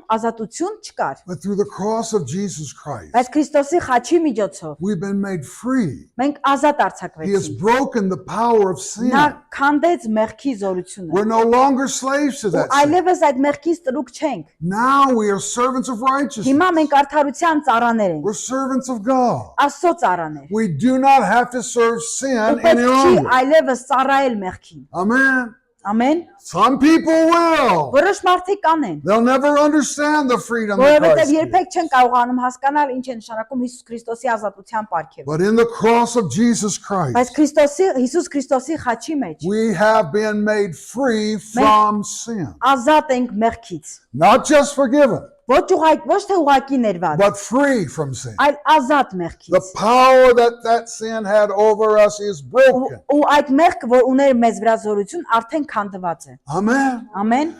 S2: ազատություն չկար։
S1: But through the cross of Jesus Christ,
S2: Բայց Քրիստոսի խաչի միջոցով
S1: we've been made free.
S2: մենք ազատ
S1: He has
S2: արձակվեցինք։
S1: broken the power of sin.
S2: Նա քանդեց մեղքի զորությունը։
S1: We're no longer slaves to
S2: Ու
S1: that sin.
S2: այլևս այդ մեղքից տրուկ չենք։
S1: Now we are servants of righteousness.
S2: Հիմա մենք արդարության ծառաներ ենք։
S1: We're servants of God.
S2: Աստծո ծառաներ։
S1: We do not have to serve sin
S2: Ու
S1: any
S2: պետք չի
S1: longer.
S2: այլևս ծառայել մեղքին։
S1: Amen.
S2: Ամեն։
S1: Some people will.
S2: Որոշ մարդիկ կանեն,
S1: They'll never understand the freedom that
S2: որովհետև
S1: Christ gives.
S2: երբեք չեն կարողանում հասկանալ ինչ է նշանակում Հիսուս Քրիստոսի ազատության պարգևը։
S1: But in the cross of Jesus
S2: Բայց
S1: Christ,
S2: Հիսուս Քրիստոսի խաչի մեջ
S1: we have been made free from sin.
S2: ազատ ենք մեղքից։
S1: Not just forgiven,
S2: Ոչ թե ուղակի ներված,
S1: but free from sin.
S2: այլ ազատ
S1: The
S2: մեղքից։
S1: power that sin had over us is broken.
S2: Ու այդ մեղքը, որ ուներ մեզ վրա զորություն, արդեն քանդված է։
S1: Amen.
S2: Ամեն։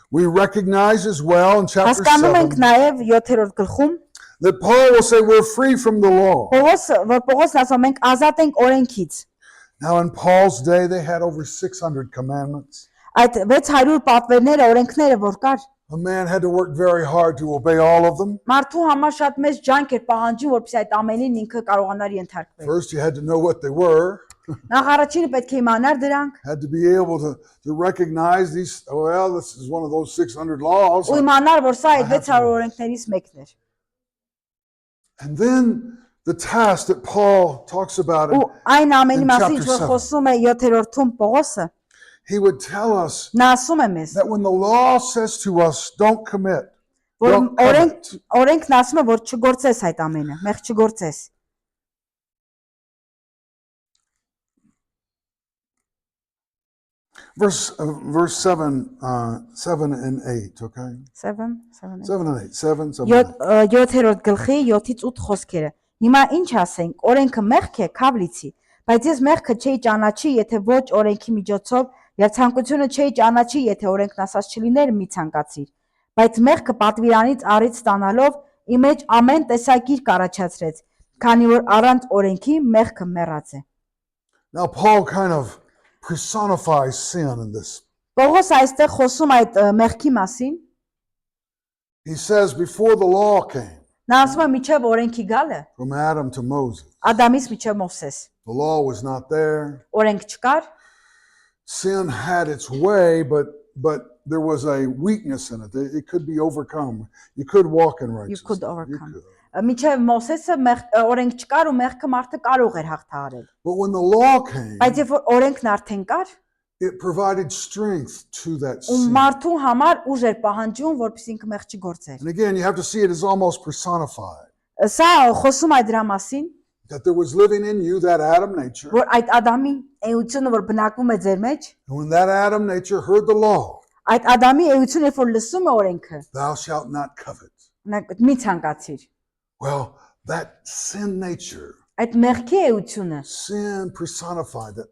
S1: We recognize as well in chapter
S2: Հասկանում ենք
S1: 7
S2: նաև 7-րդ gլխում,
S1: that Paul will say we're free from the law.
S2: Պողոսն ասում մենք ազատ ենք օրենքից։
S1: Now in Paul's day, they had over 600 commandments.
S2: Այդ 600 պատվերները, օրենքները, որ կար,
S1: A man had to work very hard to obey all of them.
S2: մարդու համար շատ մեծ ջանք էր պահանջում, որպեսզի այդ ամենին ինքը կարողանար ենթարկվել։
S1: First, you had to know what they were,
S2: Նախ առաջինը պետք է իմանար դրանք,
S1: had to be able to recognize these. Well, this is one of those 600 laws.
S2: ու իմանար, որ սա այդ 600 օրենքներից մեկն էր։
S1: And then the task that Paul talks about,
S2: Ու այն ամենի
S1: in
S2: մասին,
S1: chapter
S2: որ
S1: 7.
S2: խոսում է 7-րդում Պողոսը,
S1: he would tell us
S2: նա ասում է մեզ,
S1: that when the law says to us, don't commit,
S2: որ
S1: don't covet,
S2: օրենքն ասում է, որ չգործես այդ ամենը, մեղ չգործես։
S1: verse 7 and 8, okay?
S2: 7
S1: 7 and 8, 7, 7 and 8.
S2: 7-րդ գլխի 7-ից 8 խոսքերը։ Հիմա ինչ ասենք, օրենքը մեղք է, քավլիցի, բայց ես մեղքը չէի ճանաչի, եթե ոչ օրենքի միջոցով, եւ ցանկությունը չէի ճանաչի, եթե օրենքն ասած չլիներ, մի ցանկացիր։ Բայց մեղքը պատվիրանից առիթ ստանալով իմ մեջ ամեն տեսակիր կառաջացրեց, քանի որ առանց օրենքի մեղքը մեռած է։
S1: Now Paul kind of personifies sin in this.
S2: Պողոս այստեղ խոսում այդ մեղքի մասին,
S1: He says before the law came,
S2: նա ասում է միջև օրենքի գալը,
S1: from Adam to Moses,
S2: Ադամից միջև Մովսես,
S1: the law was not there.
S2: օրենք չկար,
S1: Sin had its way, but there was a weakness in it. It could be overcome. You could walk in righteousness.
S2: could overcome.
S1: could.
S2: Միջև Մովսեսը օրենք չկար ու մեղքը մարդը կարող էր հաղթահարել։
S1: But when the law came,
S2: Բայց երբ որ օրենքն արդեն կար,
S1: it provided strength to that
S2: ու
S1: sin.
S2: մարդու համար ուժ էր պահանջում, որպեսզի ինքը մեղ չգործեր։
S1: And again, you have to see it as almost personified.
S2: Սա խոսում է դրա մասին,
S1: That there was living in you that Adam nature.
S2: որ այդ Ադամի էությունը, որ բնակվում է ձեր մեջ,
S1: And when that Adam nature heard the law,
S2: այդ Ադամի էությունը, երբ որ լսում է օրենքը,
S1: thou shalt not covet.
S2: մի ցանկացիր։
S1: Well, that sin nature,
S2: Այդ մեղքի էությունը,
S1: sin personified that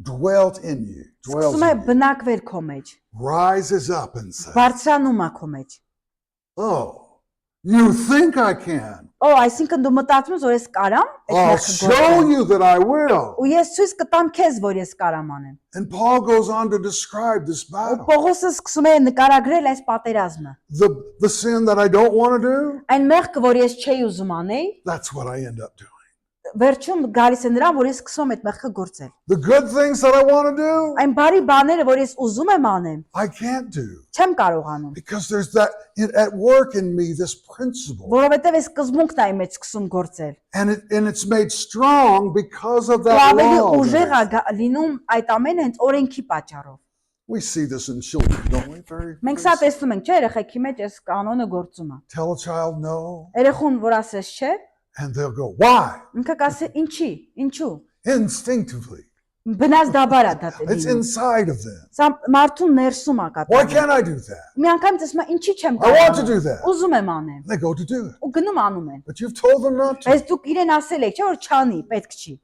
S1: dwelt in you, dwells
S2: սկսում է
S1: in you,
S2: բնակվել քո մեջ,
S1: rises up and says,
S2: բարձրանում է քո մեջ։
S1: oh, you think I can.
S2: Օ, այսինքն դու մտածում ես, որ ես կարամ այդ
S1: I'll
S2: մեղքը
S1: show
S2: գործել։
S1: you that I will.
S2: Ու ես ցույց կտամ քեզ, որ ես կարամ անեմ։
S1: And Paul goes on to describe this
S2: Ու
S1: battle.
S2: Պողոսը սկսում է նկարագրել այս պատերազմը։
S1: The sin that I don't want to do,
S2: Այն մեղքը, որ ես չէի ուզում անել,
S1: that's what I end up doing.
S2: վերջում գալիս է նրան, որ ես սկսում եմ այդ մեղքը գործել։
S1: The good things that I want to do,
S2: Այն բարի բաները, որ ես ուզում եմ անեմ,
S1: I can't do.
S2: չեմ կարողանում,
S1: Because there's that at work in me, this principle.
S2: որովհետև այս սկզբունքն է իմ մեջ սկսում գործել։
S1: And it's made strong because of
S2: Ու
S1: that
S2: ավելի
S1: law.
S2: ուժեղ է լինում այդ ամենը հենց օրենքի պատճառով։
S1: We see this in children, don't we?
S2: Մենք սա տեսնում ենք, չէ՞, երեխեքի մեջ այս կանոնը գործում է։
S1: Tell a child no,
S2: Երեխուն, որ ասես չէ,
S1: and they'll go, why?
S2: ինքը կասի ինչի, ինչու։
S1: Instinctively.
S2: Բնազդաբար է դա
S1: It's
S2: դնում։
S1: inside of them.
S2: Սա մարդու ներսում է
S1: Why
S2: կատարվում։
S1: can't I do that?
S2: Մի անգամ տեսնում եմ ինչի չեմ
S1: I want to do
S2: կարող։
S1: that.
S2: Ուզում եմ անեմ։
S1: They go to do it.
S2: Ու գնում անում են։
S1: But you've told them not to.
S2: Բայց դուք իրեն ասել եք, չէ՞ որ չանի, պետք չի։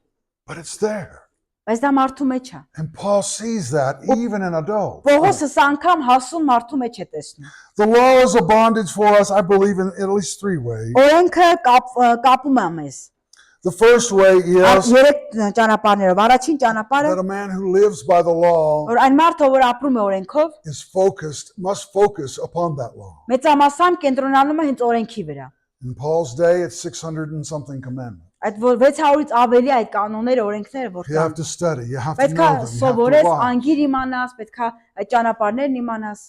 S1: But it's there.
S2: Բայց դա մարդու մեջ է։
S1: And Paul sees that even in adults.
S2: Պողոսը սա անգամ հասուն մարդու մեջ է տեսնում։
S1: The law is a bondage for us, I believe, in at least three ways.
S2: Օրենքը կապում է մեզ։
S1: The first way is
S2: Երեք ճանապարհներով։ Առաջին
S1: that
S2: ճանապարհը,
S1: a man who lives by the law
S2: որ այն մարդը, որ ապրում է օրենքով,
S1: must focus upon that law.
S2: մեծամասամբ կենտրոնանում է հենց օրենքի վրա։
S1: In Paul's day, it's 600 and something commandments.
S2: Այդ որ 600-ից ավելի այդ կանոնները, օրենքները որ
S1: You have
S2: կան։
S1: to study, you have to
S2: Պետք է
S1: know them, you have to
S2: սովորես,
S1: watch.
S2: անգիր իմանաս, պետք է այդ ճանապարհներն իմանաս։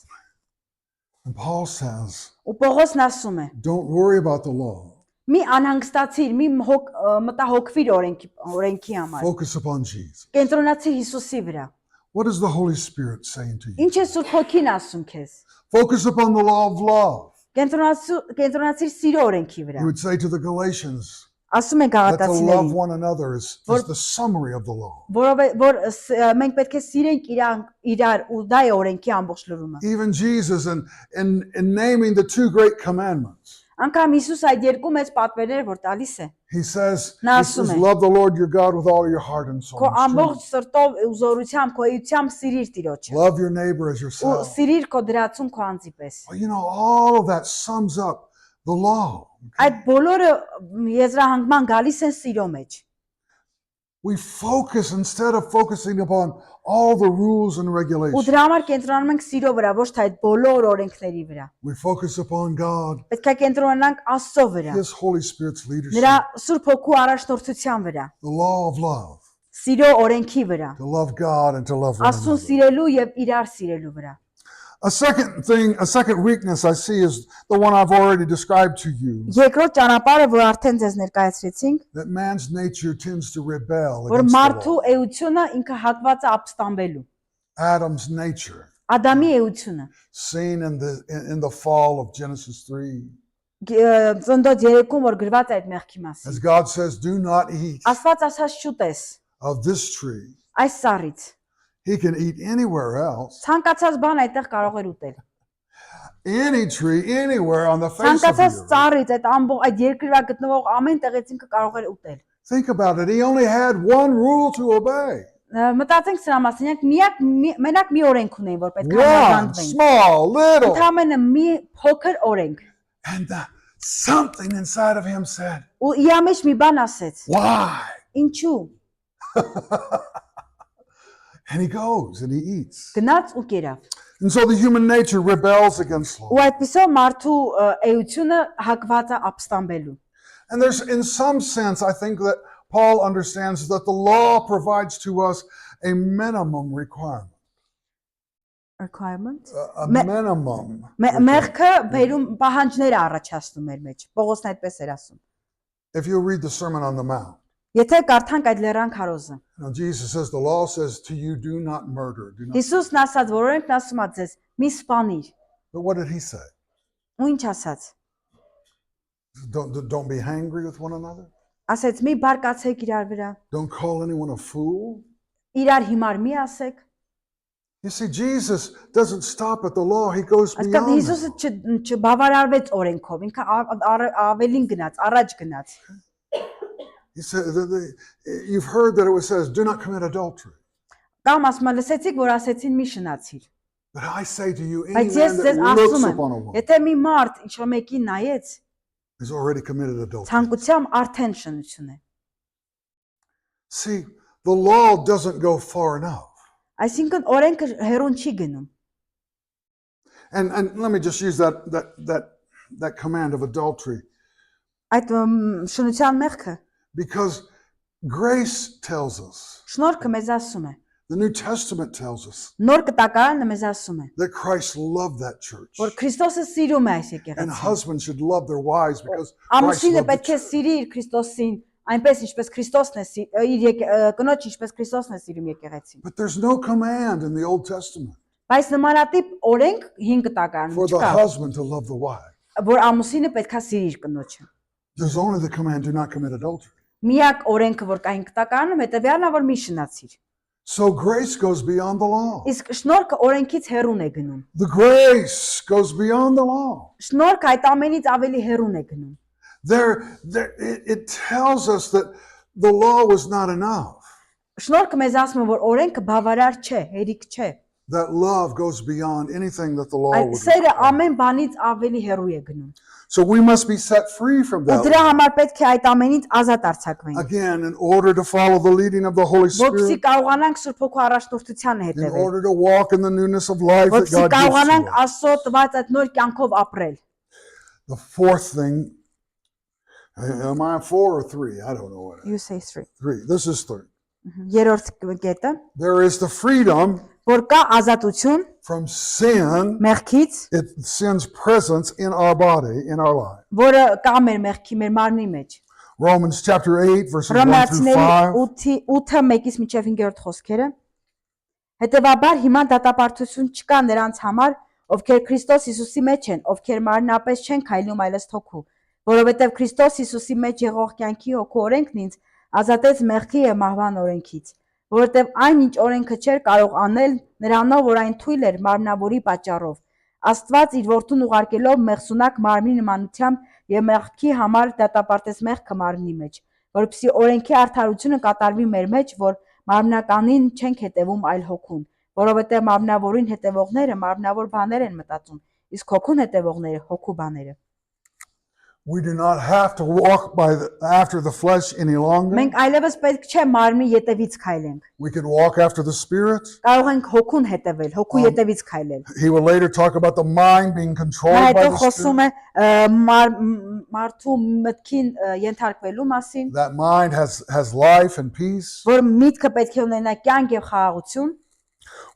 S1: And Paul says,
S2: Ու Պողոսն ասում է.
S1: don't worry about the law.
S2: Մի անհանգստացիր, մի մտահոգվիր օրենքի համար։
S1: Focus upon Jesus.
S2: Կենտրոնացիր Հիսուսի վրա։
S1: What is the Holy Spirit saying to you?
S2: Ինչ է Սուրբ Հոգին ասում քեզ։
S1: Focus upon the law of love.
S2: Կենտրոնացիր սիրո օրենքի վրա։
S1: He would say to the Galatians,
S2: Ասում է
S1: that to love
S2: գաղատացիներին,
S1: one another is the summary of the law.
S2: որ մենք պետք է սիրենք իրար ու դա է օրենքի ամբողջ լուրումը։
S1: Even Jesus in naming the two great commandments,
S2: Անկամ Հիսուս այդ երկու մեծ պատվերներ որ տալիս է,
S1: he says,
S2: Na assume.
S1: love the Lord your God with all your heart and soul.
S2: քո
S1: and
S2: ամբողջ
S1: strength.
S2: սրտով ու զորությամբ, քո էությամբ սիրիր Տիրոջը։
S1: Love your neighbor as
S2: Ու
S1: yourself.
S2: սիրիր քո դրացուն քո անձի պես։
S1: Well, you know, all of that sums up the law.
S2: Այդ բոլորը եզրահանգման գալիս են սիրո մեջ։
S1: We focus instead of focusing upon all the rules and
S2: Ու
S1: regulations.
S2: դրա համար կենտրոնանում ենք սիրո վրա, ոչ թե այդ բոլոր օրենքների վրա։
S1: We focus upon God,
S2: Պետք է կենտրոնանանք Աստծո վրա,
S1: His Holy Spirit's leadership,
S2: նրա Սուրբ Հոգու առաջնորդության վրա,
S1: the law of love,
S2: սիրո օրենքի վրա,
S1: to love God and to love one
S2: Աստծուն
S1: another.
S2: սիրելու եւ իրար սիրելու վրա։
S1: A second weakness I see is the one I've already described to you,
S2: Երկրորդ ճանապարհը, որ արդեն ձեզ ներկայացրեցինք,
S1: that man's nature tends to rebel
S2: որ
S1: against the
S2: մարդու
S1: law.
S2: էությունը ինքը հատված է ապստամբելու։
S1: Adam's nature,
S2: Ադամի էությունը
S1: seen in the fall of Genesis 3.
S2: ծնդոց երեկում որ գրված է այդ մեղքի մասին։
S1: As God says, do not eat
S2: Աստված ասած շուտես
S1: of this tree.
S2: այս սառից։
S1: He can eat anywhere else.
S2: Ցանկացած բան այդտեղ կարող էր ուտել։
S1: Any tree, anywhere on the face of the
S2: Ցանկացած
S1: earth.
S2: ծառից այդ այդ երկրի վրա գտնվող ամեն տեղից ինքը կարող էր ուտել։
S1: Think about it. He only had one rule to obey.
S2: Մտածենք սրա մասին, մենակ մի օրենք ունեին, որ պետք է
S1: One,
S2: հարգանվեն։
S1: small, little.
S2: Ընդհանրապես մի փոքր օրենք։
S1: And something inside of him said,
S2: Ու իր մեջ մի բան ասեց։
S1: why?
S2: Ինչու։
S1: And he goes and he eats.
S2: Գնաց ու կերավ։
S1: And so the human nature rebels against law.
S2: Ու այդպեսով մարդու էությունը հակված է ապստամբելու։
S1: And there's, in some sense, I think that Paul understands that the law provides to us a minimum requirement.
S2: Requirement։
S1: A minimum.
S2: Մեղքը բերում պահանջներ է առաջացնում մեր մեջ։ Պողոսն այդպես էր ասում։
S1: If you read the Sermon on the Mount,
S2: Եթե կարդանք այդ լեռան քարոզը։
S1: Jesus says, the law says to you, do not murder. Do not.
S2: Հիսուսն ասաց, որ օրենքն ասում է ձեզ՝ մի սպանիր։
S1: But what did he say?
S2: Ու ինչ ասաց։
S1: Don't be angry with one another.
S2: Ասեց՝ մի բարկացեք իրար վրա,
S1: Don't call anyone a fool.
S2: իրար հիմար մի ասեք։
S1: You see, Jesus doesn't stop at the law. He goes
S2: Այսինքն
S1: beyond
S2: Հիսուսը
S1: that.
S2: չբավարարվեց օրենքով, ինքը ավելին գնաց, առաջ գնաց։
S1: He said, you've heard that it says, do not commit adultery.
S2: Կամ ասում եմ լսեցիք, որ ասեցին մի շնացիր։
S1: But I say to you, any
S2: Բայց
S1: man
S2: ես ձեզ
S1: that looks
S2: ասում եմ,
S1: upon a woman
S2: եթե մի մարդ ինչ-որ մեկին նայեց,
S1: has already committed adultery.
S2: ցանկությամբ արդեն շնություն է։
S1: See, the law doesn't go far enough.
S2: Այսինքն օրենքը հերուն չի գնում։
S1: And let me just use that command of adultery,
S2: Այդ շնության մեղքը
S1: because grace tells us,
S2: շնորհքը մեզ ասում է։
S1: the New Testament tells us
S2: Նոր կտակարանը մեզ ասում է,
S1: that Christ loved that church.
S2: որ Քրիստոսը սիրում է այս
S1: And
S2: եկեղեցին։
S1: husbands should love their wives because Christ
S2: Ամուսինը
S1: loved the
S2: պետք է
S1: church.
S2: սիրի իր Քրիստոսին, այնպես ինչպես Քրիստոսն է իր կնոջ ինչպես Քրիստոսն է սիրում եկեղեցին։
S1: But there's no command in the Old Testament
S2: Բայց նմանատիպ օրենք 5 կտակարանում
S1: for the
S2: չկա,
S1: husband to love the wife.
S2: որ ամուսինը պետքա սիրի իր կնոջը։
S1: There's only the command, do not commit adultery.
S2: Միակ օրենքը, որ կա 5 կտակարանում, հետեւյալն է, որ մի շնացիր։
S1: So grace goes beyond the law.
S2: Իսկ շնորհքը օրենքից հեռուն է գնում։
S1: The grace goes beyond the law.
S2: Շնորհքը այդ ամենից ավելի հեռուն է գնում։
S1: It tells us that the law was not enough.
S2: Շնորհքը մեզ ասում է, որ օրենքը բավարար չէ, հերիք չէ։
S1: That love goes beyond anything that the law
S2: Այդ
S1: would
S2: սերը
S1: require.
S2: ամեն բանից ավելի հեռու է գնում։
S1: So we must be set free from that.
S2: Դրա համար պետք է այդ ամենից ազատ արձակվենք,
S1: Again, in order to follow the leading of the Holy
S2: որպեսզի
S1: Spirit,
S2: կարողանանք Սուրբ Հոգու առաջնորդությանը
S1: in
S2: հետևել,
S1: order to walk in the newness of life that
S2: որպեսզի
S1: God gives
S2: կարողանանք
S1: to us.
S2: Աստծո տված այդ նոր կյանքով ապրել։
S1: The fourth thing, am I 4 or 3? I don't know what.
S2: You say 3.
S1: 3. This is 3.
S2: Երրորդ կետը,
S1: There is the freedom
S2: որ կա ազատություն
S1: from sin,
S2: մեղքից,
S1: sin's presence in our body, in our life.
S2: որը կա մեր մեղքի, մեր մարմնի մեջ։
S1: Romans chapter 8, verses 1 through
S2: Հռոմեացիների
S1: 5.
S2: 8-1-ից մինչև 5-րդ խոսքերը։ Հետևաբար հիմա դատապարտություն չկա նրանց համար, ովքեր Քրիստոս Հիսուսի մեջ են, ովքեր մարմնապես չեն քայլում այլս հոգու, որովհետև Քրիստոս Հիսուսի մեջ եղող կյանքի հոգու օրենքն ինձ ազատեց մեղքի եւ մահվան օրենքից, որովհետև այն ինչ օրենքը չէր կարող անել նրանով, որ այն թույլ էր մարմնավորի պատճառով։ Աստված իր որդուն ուղարկելով մեղսունակ մարմնի նմանությամբ եւ մեղքի համար դատապարտեց մեղքը մարմնի մեջ, որպեսզի օրենքի արդարությունը կատարվի մեր մեջ, որ մարմնականին չենք հետևում այլ հոգուն, որովհետև մարմնավորին հետևողները մարմնավոր բաներ են մտածում, իսկ հոգուն հետևողները հոգու բաները։
S1: We do not have to walk after the flesh any longer.
S2: Մենք այլևս պետք չէ մարմնի ետևից քայլենք։
S1: We can walk after the Spirit.
S2: Կարող ենք հոգուն հետևել, հոգու ետևից քայլել։
S1: He will later talk about the mind being
S2: Նա
S1: controlled by
S2: հետո
S1: the
S2: խոսում
S1: Spirit.
S2: է մարդու մտքին ենթարկվելու մասին,
S1: That mind has life and peace.
S2: որ միտքը պետք է ունենա կյանք եւ խաղաղություն։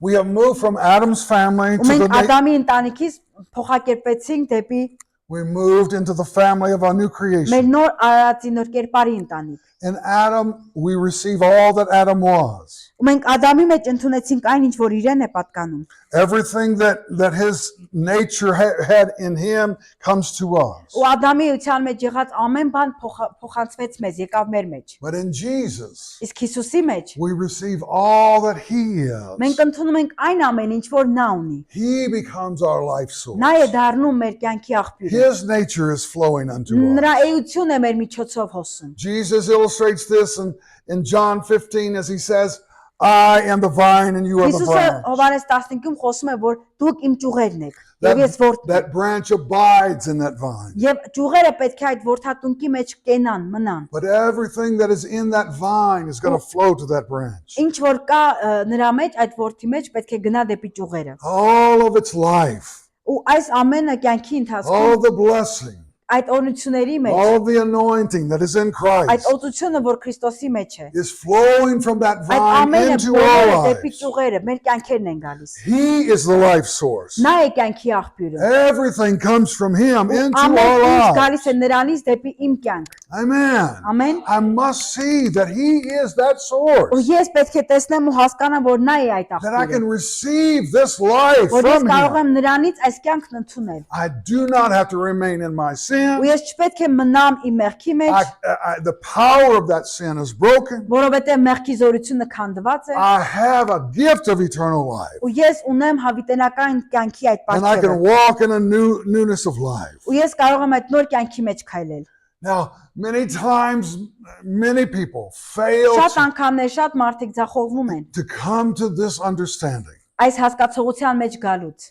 S1: We have moved from Adam's family
S2: Ու
S1: to
S2: մենք
S1: the
S2: Ադամի ընտանիքից փոխակերպեցինք դեպի
S1: we moved into the family of our new
S2: մեր
S1: creation.
S2: նոր արարածի նոր կերպարի ընտանիք։
S1: In Adam, we receive all that Adam was.
S2: Ու մենք Ադամի մեջ ընդունեցինք այն, ինչ որ իրեն է պատկանում։
S1: Everything that his nature had in him comes to us.
S2: Ու Ադամի ության մեջ եղած ամեն բան փոխանցվեց մեզ, եկավ մեր մեջ։
S1: But in Jesus,
S2: Իսկ Հիսուսի մեջ
S1: we receive all that he is.
S2: մենք ընդունում ենք այն ամեն ինչ, որ նա ունի։
S1: He becomes our life source.
S2: Նա է դառնում մեր կյանքի աղբյուրը։
S1: His nature is flowing unto us.
S2: Նրա էությունը մեր միջոցով հոսում։
S1: Jesus illustrates this in John 15 as he says, I am the vine and you are the
S2: Հիսուսը
S1: branch.
S2: Հովհաննես 15-ում խոսում է, որ դուք իմ ճյուղերն եք, եւ ես որդն եմ։
S1: That branch abides in that vine.
S2: Եվ ճյուղերը պետք է այդ որդատունկի մեջ կենան, մնան։
S1: But everything that is in that vine is going to flow to that branch.
S2: Ինչ որ կա նրա մեջ, այդ որդի մեջ պետք է գնա դեպի ճյուղերը։
S1: All of its life,
S2: Ու այս ամենը կյանքի
S1: all
S2: ընթացքում
S1: of the blessing,
S2: այդ օրությունների մեջ,
S1: all of the anointing that is in
S2: այդ
S1: Christ
S2: օծությունը, որ Քրիստոսի մեջ է,
S1: is flowing from that
S2: այդ
S1: vine
S2: ամենը
S1: into
S2: բոլորը
S1: our
S2: դեպի
S1: lives.
S2: ճյուղերը, մեր կյանքերն են գալիս։
S1: He is the life source.
S2: Նա է կյանքի աղբյուրը։
S1: Everything comes from him into
S2: Ամեն
S1: our
S2: ինչ
S1: lives.
S2: գալիս է նրանից դեպի իմ կյանք։
S1: Amen.
S2: Ամեն։
S1: I must see that he is that
S2: Ու
S1: source.
S2: ես պետք է տեսնեմ ու հասկանամ, որ նա է այդ
S1: That I
S2: աղբյուրը։
S1: can receive this life
S2: Որ ես
S1: from
S2: կարող
S1: him.
S2: եմ նրանից այս կյանքն ընդունել։
S1: I do not have to remain in my
S2: Ու
S1: sin.
S2: ես չպետք է մնամ իմ մեղքի մեջ,
S1: The power of that sin is broken.
S2: որովհետև մեղքի զորությունը քանդված է,
S1: I have a gift of eternal life.
S2: ու ես ունեմ հավիտենական կյանքի այդ
S1: And I
S2: պատճառը։
S1: can walk in a newness of life.
S2: Ու ես կարող եմ այդ նոր կյանքի մեջ քայլել։
S1: Now, many times, many people fail
S2: Շատ անգամներ շատ մարդիկ ձախողվում են
S1: to come to this understanding.
S2: այս հասկացողության մեջ գալուց։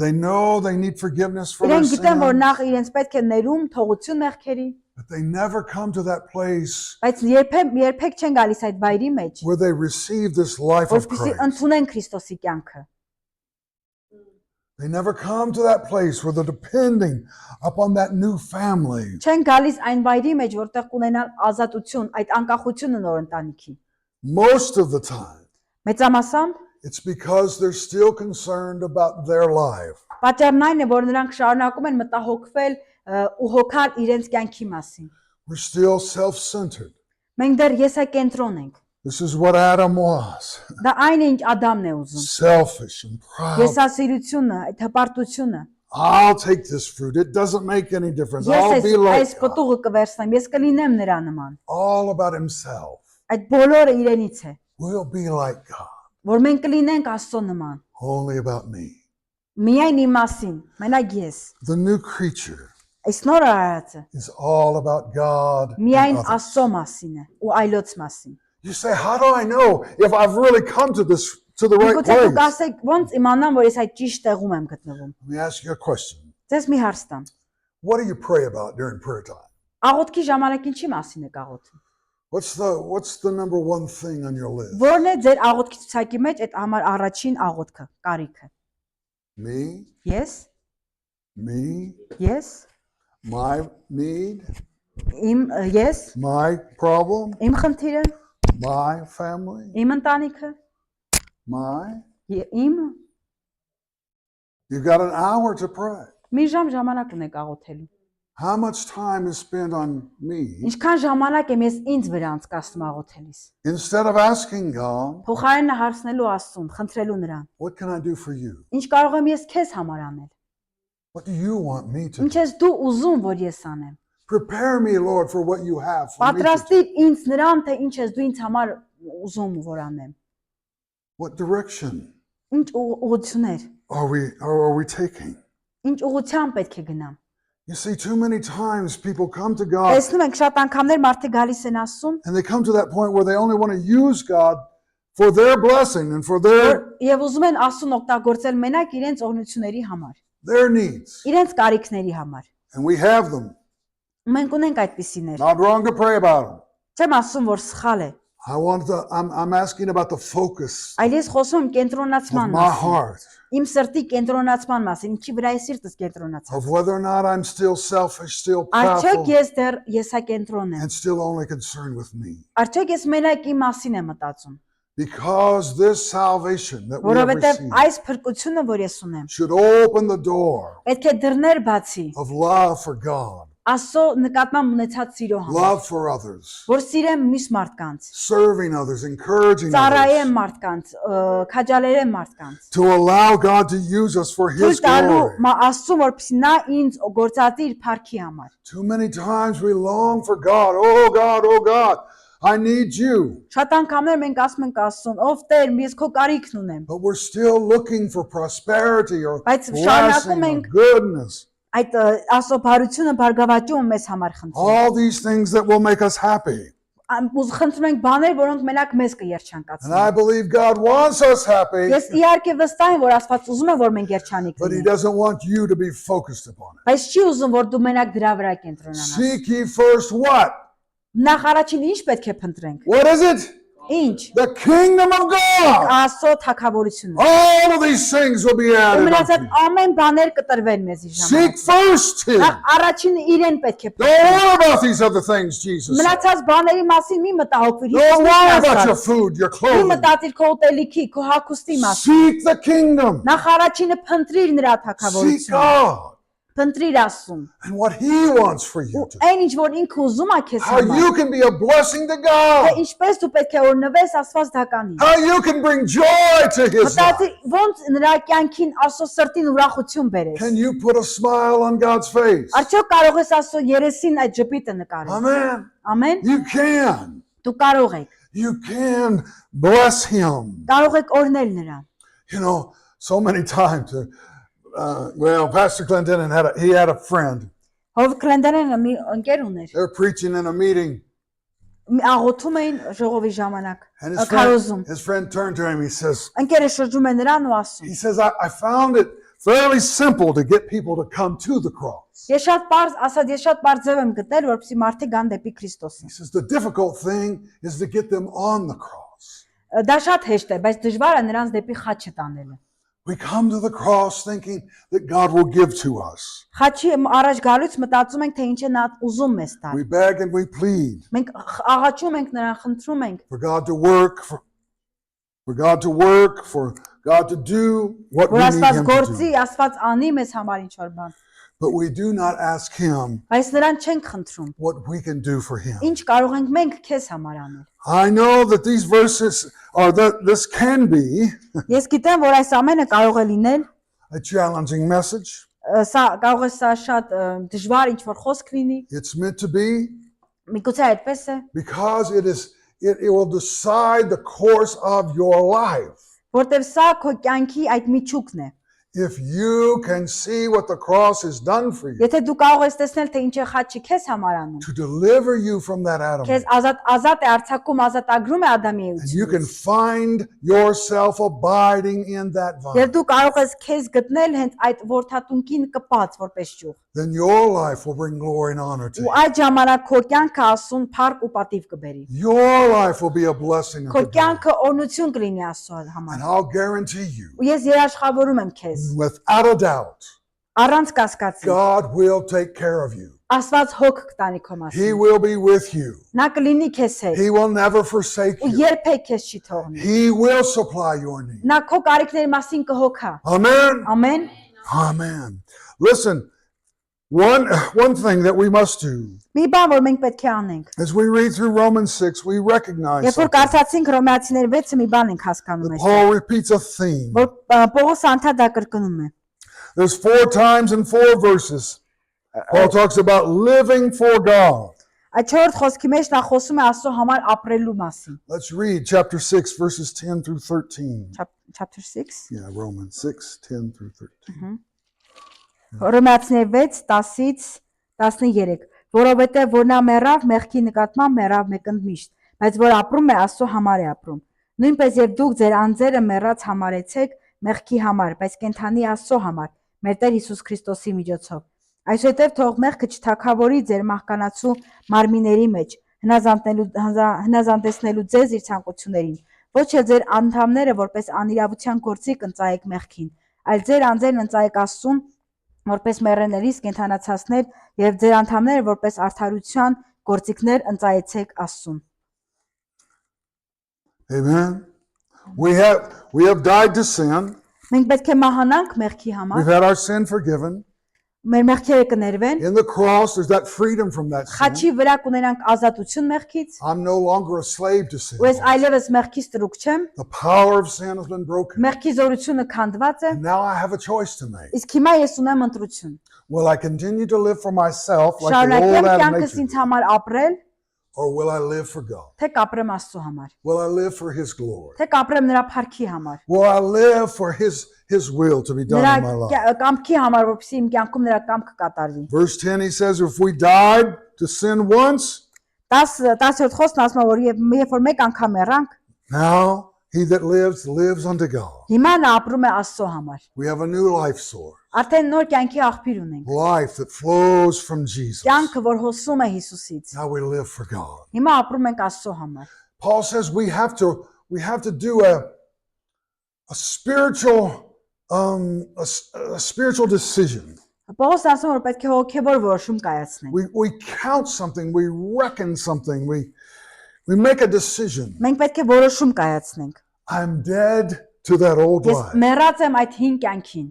S1: They know they need forgiveness for their
S2: Իրենք գիտեն, որ
S1: sins,
S2: նախ իրենց պետք է ներում, թողություն մեղքերի,
S1: but they never come to that place
S2: բայց երբեք չեն գալիս այդ վայրի մեջ,
S1: where they receive this life of
S2: որպեսզի
S1: Christ.
S2: ընդունեն Քրիստոսի կյանքը։
S1: They never come to that place where they're depending upon that new family.
S2: Չեն գալիս այն վայրի մեջ, որտեղ կունենան ազատություն, այդ անկախությունը նոր ընտանիքի։
S1: Most of the time,
S2: Մեծամասամբ
S1: it's because they're still concerned about their life.
S2: պատճառն այն է, որ նրանք շարունակում են մտահոգվել ու հոգալ իրենց կյանքի մասին։
S1: We're still self-centered.
S2: Մենք դեռ եսակենտրոն ենք։
S1: This is what Adam was.
S2: Դա այն է, ինչ Ադամն է ուզում։
S1: Selfish and proud.
S2: Եսասիրությունը, այդ հպարտությունը։
S1: I'll take this fruit. It doesn't make any difference. I'll
S2: Ես
S1: be like
S2: այս
S1: God.
S2: պտուղը կվերցնեմ, ես կլինեմ նրա նման։
S1: All about himself.
S2: Այդ բոլորը իրենից է,
S1: We'll be like God.
S2: որ մենք կլինենք Աստծո նման։
S1: Only about me.
S2: Միայն իմ մասին, մենակ ես։
S1: The new creature
S2: Այս նոր արարածը
S1: is all about God and
S2: միայն
S1: others.
S2: Աստծո մասին է ու այլոց մասին։
S1: You say, how do I know if I've really come to the right
S2: Գուցե դուք
S1: place?
S2: ասեք, ոնց իմանամ, որ ես այդ ճիշտ տեղում եմ գտնվում։
S1: Let me ask you a question.
S2: Ձեզ մի հարց տամ։
S1: What do you pray about during prayer time?
S2: Աղոթքի ժամանակ ինչի մասին եք աղոթում։
S1: What's the number one thing on your list?
S2: Որն է ձեր աղոթքի ցուցակի մեջ այդ համար առաջին աղոթքը, կարիքը։
S1: Me?
S2: Ես,
S1: Me?
S2: ես,
S1: My need?
S2: ես,
S1: My problem?
S2: իմ խնդիրը,
S1: My family?
S2: իմ ընտանիքը,
S1: My?
S2: իմ
S1: You've got an hour to pray.
S2: մի ժամանակ ունեք աղոթելու։
S1: How much time is spent on me
S2: Ինչքան ժամանակ եմ ես ինձ վրա անցկացնում աղոթելիս։
S1: instead of asking God,
S2: Փոխարենը հարցնելու Աստծուն, խնդրելու նրան։
S1: what can I do for you?
S2: Ինչ կարող եմ ես քեզ համար անել։
S1: What do you want me to
S2: Ինչ
S1: do?
S2: ես դու ուզում, որ ես անեմ։
S1: Prepare me, Lord, for what you have for me to do.
S2: Պատրաստիր ինձ նրան, թե ինչ ես դու ինձ համար ուզում որ անեմ։
S1: What direction
S2: Ինչ ուղղություններ,
S1: are we taking?
S2: ինչ ուղղությամբ պետք է գնամ։
S1: You see, too many times people come to God
S2: Տեսնում ենք շատ անգամներ մարդիկ գալիս են ասում,
S1: and they come to that point where they only want to use God for their blessing and for
S2: եւ ուզում են Աստծուն օգտագործել մենակ իրենց օրհնությունների համար,
S1: their needs.
S2: իրենց կարիքների համար։
S1: And we have them.
S2: Մենք ունենք այդպիսիներ։
S1: Not wrong to pray about them.
S2: Չեմ ասում, որ սխալ է,
S1: I'm asking about the focus
S2: այլ ես խոսում եմ
S1: of
S2: կենտրոնացման
S1: my
S2: մասին։
S1: heart,
S2: Իմ սրտի կենտրոնացման մասին, ինչի վրա է սիրտս կենտրոնացած։
S1: of whether or not I'm still selfish, still
S2: Արդյոք
S1: proudful,
S2: ես դեռ եսակենտրոն եմ։
S1: and still only concerned with me.
S2: Արդյոք ես մենակ իմ մասին եմ մտածում։
S1: Because this salvation that we have
S2: Որովհետև
S1: received
S2: այս փրկությունը, որ ես ունեմ,
S1: should open the door
S2: պետք է դռներ բացի
S1: of love for God,
S2: Աստծո նկատմամբ ունեցած սիրո համար,
S1: love for others,
S2: որ սիրեմ մյուս մարդկանց,
S1: serving others, encouraging
S2: ծառայեմ
S1: others,
S2: մարդկանց, քաջալերեմ մարդկանց։
S1: to allow God to use us for His
S2: Թույլ տալու
S1: glory.
S2: Աստծուն, որպեսզի նա ինձ գործածի իր փառքի համար։
S1: Too many times we long for God. Oh God, oh God, I need you.
S2: Շատ անգամներ մենք ասում ենք Աստծուն, ով Տեր, ես քո կարիքն ունեմ։
S1: But we're still looking for prosperity or
S2: Բայց
S1: blessing
S2: շարունակում
S1: or
S2: ենք
S1: goodness.
S2: այդ Աստծո բարությունը բարգավաճում մեզ համար խնդրում։
S1: All these things that will make us happy.
S2: Ուզ խնդրում ենք բաներ, որոնք մենակ մեզ
S1: And I
S2: կերջանկացնեն։
S1: believe God wants us happy,
S2: Ես իհարկե վստահ եմ, որ Աստված ուզում է, որ մենք երջանիկ
S1: but He
S2: լինենք,
S1: doesn't want you to be focused upon it.
S2: բայց չի ուզում, որ դու մենակ դրա վրա կենտրոնանաս։
S1: Seek ye first what?
S2: Նախ առաջին ինչ պետք է փնտրենք։
S1: What is it?
S2: Ինչ։
S1: The kingdom of God.
S2: Աստծո թագավորությունը։
S1: All of these things will be
S2: Ու
S1: added
S2: մնացած
S1: unto you.
S2: ամեն բաներ կտրվեն մեզի
S1: Seek
S2: ժամանակ։
S1: first Him.
S2: Նախ առաջինը իրեն պետք է
S1: Don't
S2: փնտրենք։
S1: worry about these other things, Jesus said.
S2: Մնացած բաների մասին մի մտահոգվիր։
S1: Don't worry
S2: Հիսուսն
S1: about your
S2: ասաց,
S1: food, your
S2: Մի
S1: clothing.
S2: մտածիր քո ուտելիքի, քո հագուստի մասին։
S1: Seek the kingdom.
S2: Նախ առաջինը փնտրիր նրա
S1: Seek
S2: թագավորությունը։
S1: God
S2: Փնտրիր Աստծուն։
S1: and what He wants for you
S2: Ու
S1: to.
S2: այն ինչ որ ինքը ուզում է քեզ
S1: How
S2: համար։
S1: you can be a blessing to
S2: Թե
S1: God.
S2: ինչպես դու պետք է օրնվես Աստված դականին։
S1: How you can bring joy to His life.
S2: Մտածիր ոնց նրա կյանքին Աստծո սրտին ուրախություն բերես։
S1: Can you put a smile on God's face?
S2: Արդյոք կարող ես Աստծո երեսին այդ ժպիտը նկարել։
S1: Amen.
S2: Ամեն։
S1: You can.
S2: Dու կարող եք։
S1: You can bless Him.
S2: Կարող եք օրնել նրան։
S1: You know, so many times. Well, Pastor Clinton had a friend.
S2: Հով Քլենդերն մի ընկեր ուներ։
S1: They're preaching in a meeting.
S2: Աղոթում էին ժողովի ժամանակ։
S1: And
S2: Քարոզում։
S1: his friend turned to him. He says,
S2: Ընկերը շրջում է նրան ու ասում.
S1: I found it fairly simple to get people to come to the cross.
S2: Ես շատ բարձ ձև եմ գտել, որպեսզի մարդիկ գան դեպի Քրիստոսին։
S1: He says, the difficult thing is to get them on the cross.
S2: Դա շատ հեշտ է, բայց դժվար է նրանց դեպի խաչը տանելը։
S1: We come to the cross thinking that God will give to us.
S2: Խաչի առաջ գալուց մտածում ենք, թե ինչ է նա ուզում մեզ տալ։
S1: We beg and we plead
S2: Մենք աղաչում ենք նրան, խնդրում ենք,
S1: for God to work, for God to work, for God to do what we
S2: որ
S1: need
S2: Աստված
S1: Him to
S2: գործի,
S1: do.
S2: Աստված անի մեզ համար ինչ որ bան։
S1: But we do not ask Him
S2: Բայց նրան չենք խնդրում,
S1: what we can do for Him.
S2: ինչ կարող ենք մենք քեզ համար անել։
S1: I know that these verses are that this can be
S2: Ես գիտեմ, որ այս ամենը կարող է լինել,
S1: a challenging message.
S2: սա կարող է սա շատ դժվար ինչ որ խոսք լինի,
S1: It's meant to be
S2: միգուցե այդպես է,
S1: because it will decide the course of your life.
S2: որտեվ սա քո կյանքի այդ միջուկն է։
S1: If you can see what the cross has done for you
S2: Եթե դու կարող ես տեսնել, թե ինչ է խաչը քեզ համար անում,
S1: to deliver you from that Adam,
S2: քեզ ազատ է արձակում, ազատագրում է Ադամի
S1: and you can
S2: էությունից։
S1: find yourself abiding in that
S2: Եվ
S1: vine,
S2: դու կարող ես քեզ գտնել հենց այդ ворթատունկին կպած որպես ճյուղ։
S1: then your life will bring glory and honor to
S2: Ու
S1: you.
S2: այդ ժամանակ քո կյանքը ասուն փառք ու պատիվ կբերի։
S1: Your life will be a blessing
S2: Քո
S1: unto God.
S2: կյանքը օրհնություն կլինի Աստծո
S1: And
S2: համար։
S1: I'll guarantee you,
S2: Ու ես երաշխավորում եմ քեզ,
S1: without a doubt,
S2: առանց կասկածի,
S1: God will take care of you.
S2: Աստված հոգ կտանի քո
S1: He
S2: մասին։
S1: will be with you.
S2: Նա կլինի քեզ հետ
S1: He will never forsake
S2: ու
S1: you.
S2: երբեք քեզ չի թողնի։
S1: He will supply your need.
S2: Նա քո կարիքների մասին կհոգա։
S1: Amen.
S2: Ամեն։
S1: Amen. Listen, one thing that we must do
S2: Մի բան որ մենք պետք է անենք։
S1: as we read through Romans 6, we recognize
S2: Երբ որ
S1: something.
S2: կարդացինք Հռոմեացիներ 6-ը մի բան ենք հասկանում այս։
S1: Paul repeats a theme.
S2: Որ Պողոս անդադա կրկնում է։
S1: There's 4 times in 4 verses. Paul talks about living for God.
S2: Այդ 4 խոսքի մեջ նա խոսում է Աստծո համար ապրելու մասին։
S1: Let's read chapter 6, verses 10 through 13.
S2: Chapter 6
S1: Yeah, Romans 6, 10 through 13.
S2: Հռոմեացիներ 6 10-ից 13 Որովհետև որ նա մեռավ մեղքի նկատմամբ մեռավ մեկընդմիշտ բայց որ ապրում է Աստծո համար է ապրում նույնպես եւ դուք ձեր անձերը մեռած համարեցեք մեղքի համար բայց կենթանի Աստծո համար մեր Տեր Հիսուս Քրիստոսի միջոցով այսուհետև թող մեղքը չթակավորի ձեր մահկանացու մարմինների մեջ հնազանդեցնելու ձեզ իր ցանկություններին ոչ էլ ձեր անդամները որպես անիրավության գործիք ընծայեք մեղքին այլ ձեր անձերն ընծայեք Աստծուն որպես մեռելներից կենթանացածներ եւ ձեր անդամները որպես արդարության գործիքներ ընծայեցեք Աստծուն։
S1: Amen. We have died to sin.
S2: Մենք պետք է մահանանք մեղքի
S1: We've
S2: համար,
S1: had our sin forgiven.
S2: մեր մեղքերը կներվեն,
S1: In the cross, there's that freedom from that sin.
S2: խաչի վրա կունենանք ազատություն մեղքից,
S1: I'm no longer a slave to sin.
S2: ու ես այլևս մեղքից տրուկ չեմ,
S1: The power of sin has been broken.
S2: մեղքի զորությունը քանդված է,
S1: And now I have a choice to make.
S2: իսկ հիմա ես ունեմ ընտրություն։
S1: Will I continue to live for myself like the
S2: Շարունակեմ
S1: old Adam
S2: կյանքս
S1: nature?
S2: ինձ համար ապրել,
S1: Or will I live for God?
S2: թե կապրեմ Աստծո համար,
S1: Will I live for His glory?
S2: թե կապրեմ նրա փառքի համար,
S1: Will I live for His will to be done
S2: նրա
S1: in my life?
S2: կամքի համար, որպեսզի իմ կյանքում նրա կամքը կատարվի։
S1: Verse 10, he says, if we died to sin once,
S2: 10-րդ խոսքն ասում է, որ երբ որ մեկ անգամ մեռանք,
S1: now he that lives, lives unto God.
S2: հիմա նա ապրում է Աստծո համար։
S1: We have a new life source.
S2: Արդեն նոր կյանքի աղբյուր ունենք։
S1: Life that flows from Jesus.
S2: Կյանքը, որ հոսում է Հիսուսից։
S1: Now we live for God.
S2: Հիմա ապրում ենք Աստծո համար։
S1: Paul says we have to do a spiritual a spiritual decision.
S2: Պողոս ասում է, որ պետք է հոգևոր որոշում կայացնենք։
S1: We count something, we reckon something, we make a decision.
S2: Մենք պետք է որոշում կայացնենք։
S1: I'm dead to that old
S2: Ես
S1: life.
S2: մեռած եմ այդ հին կյանքին։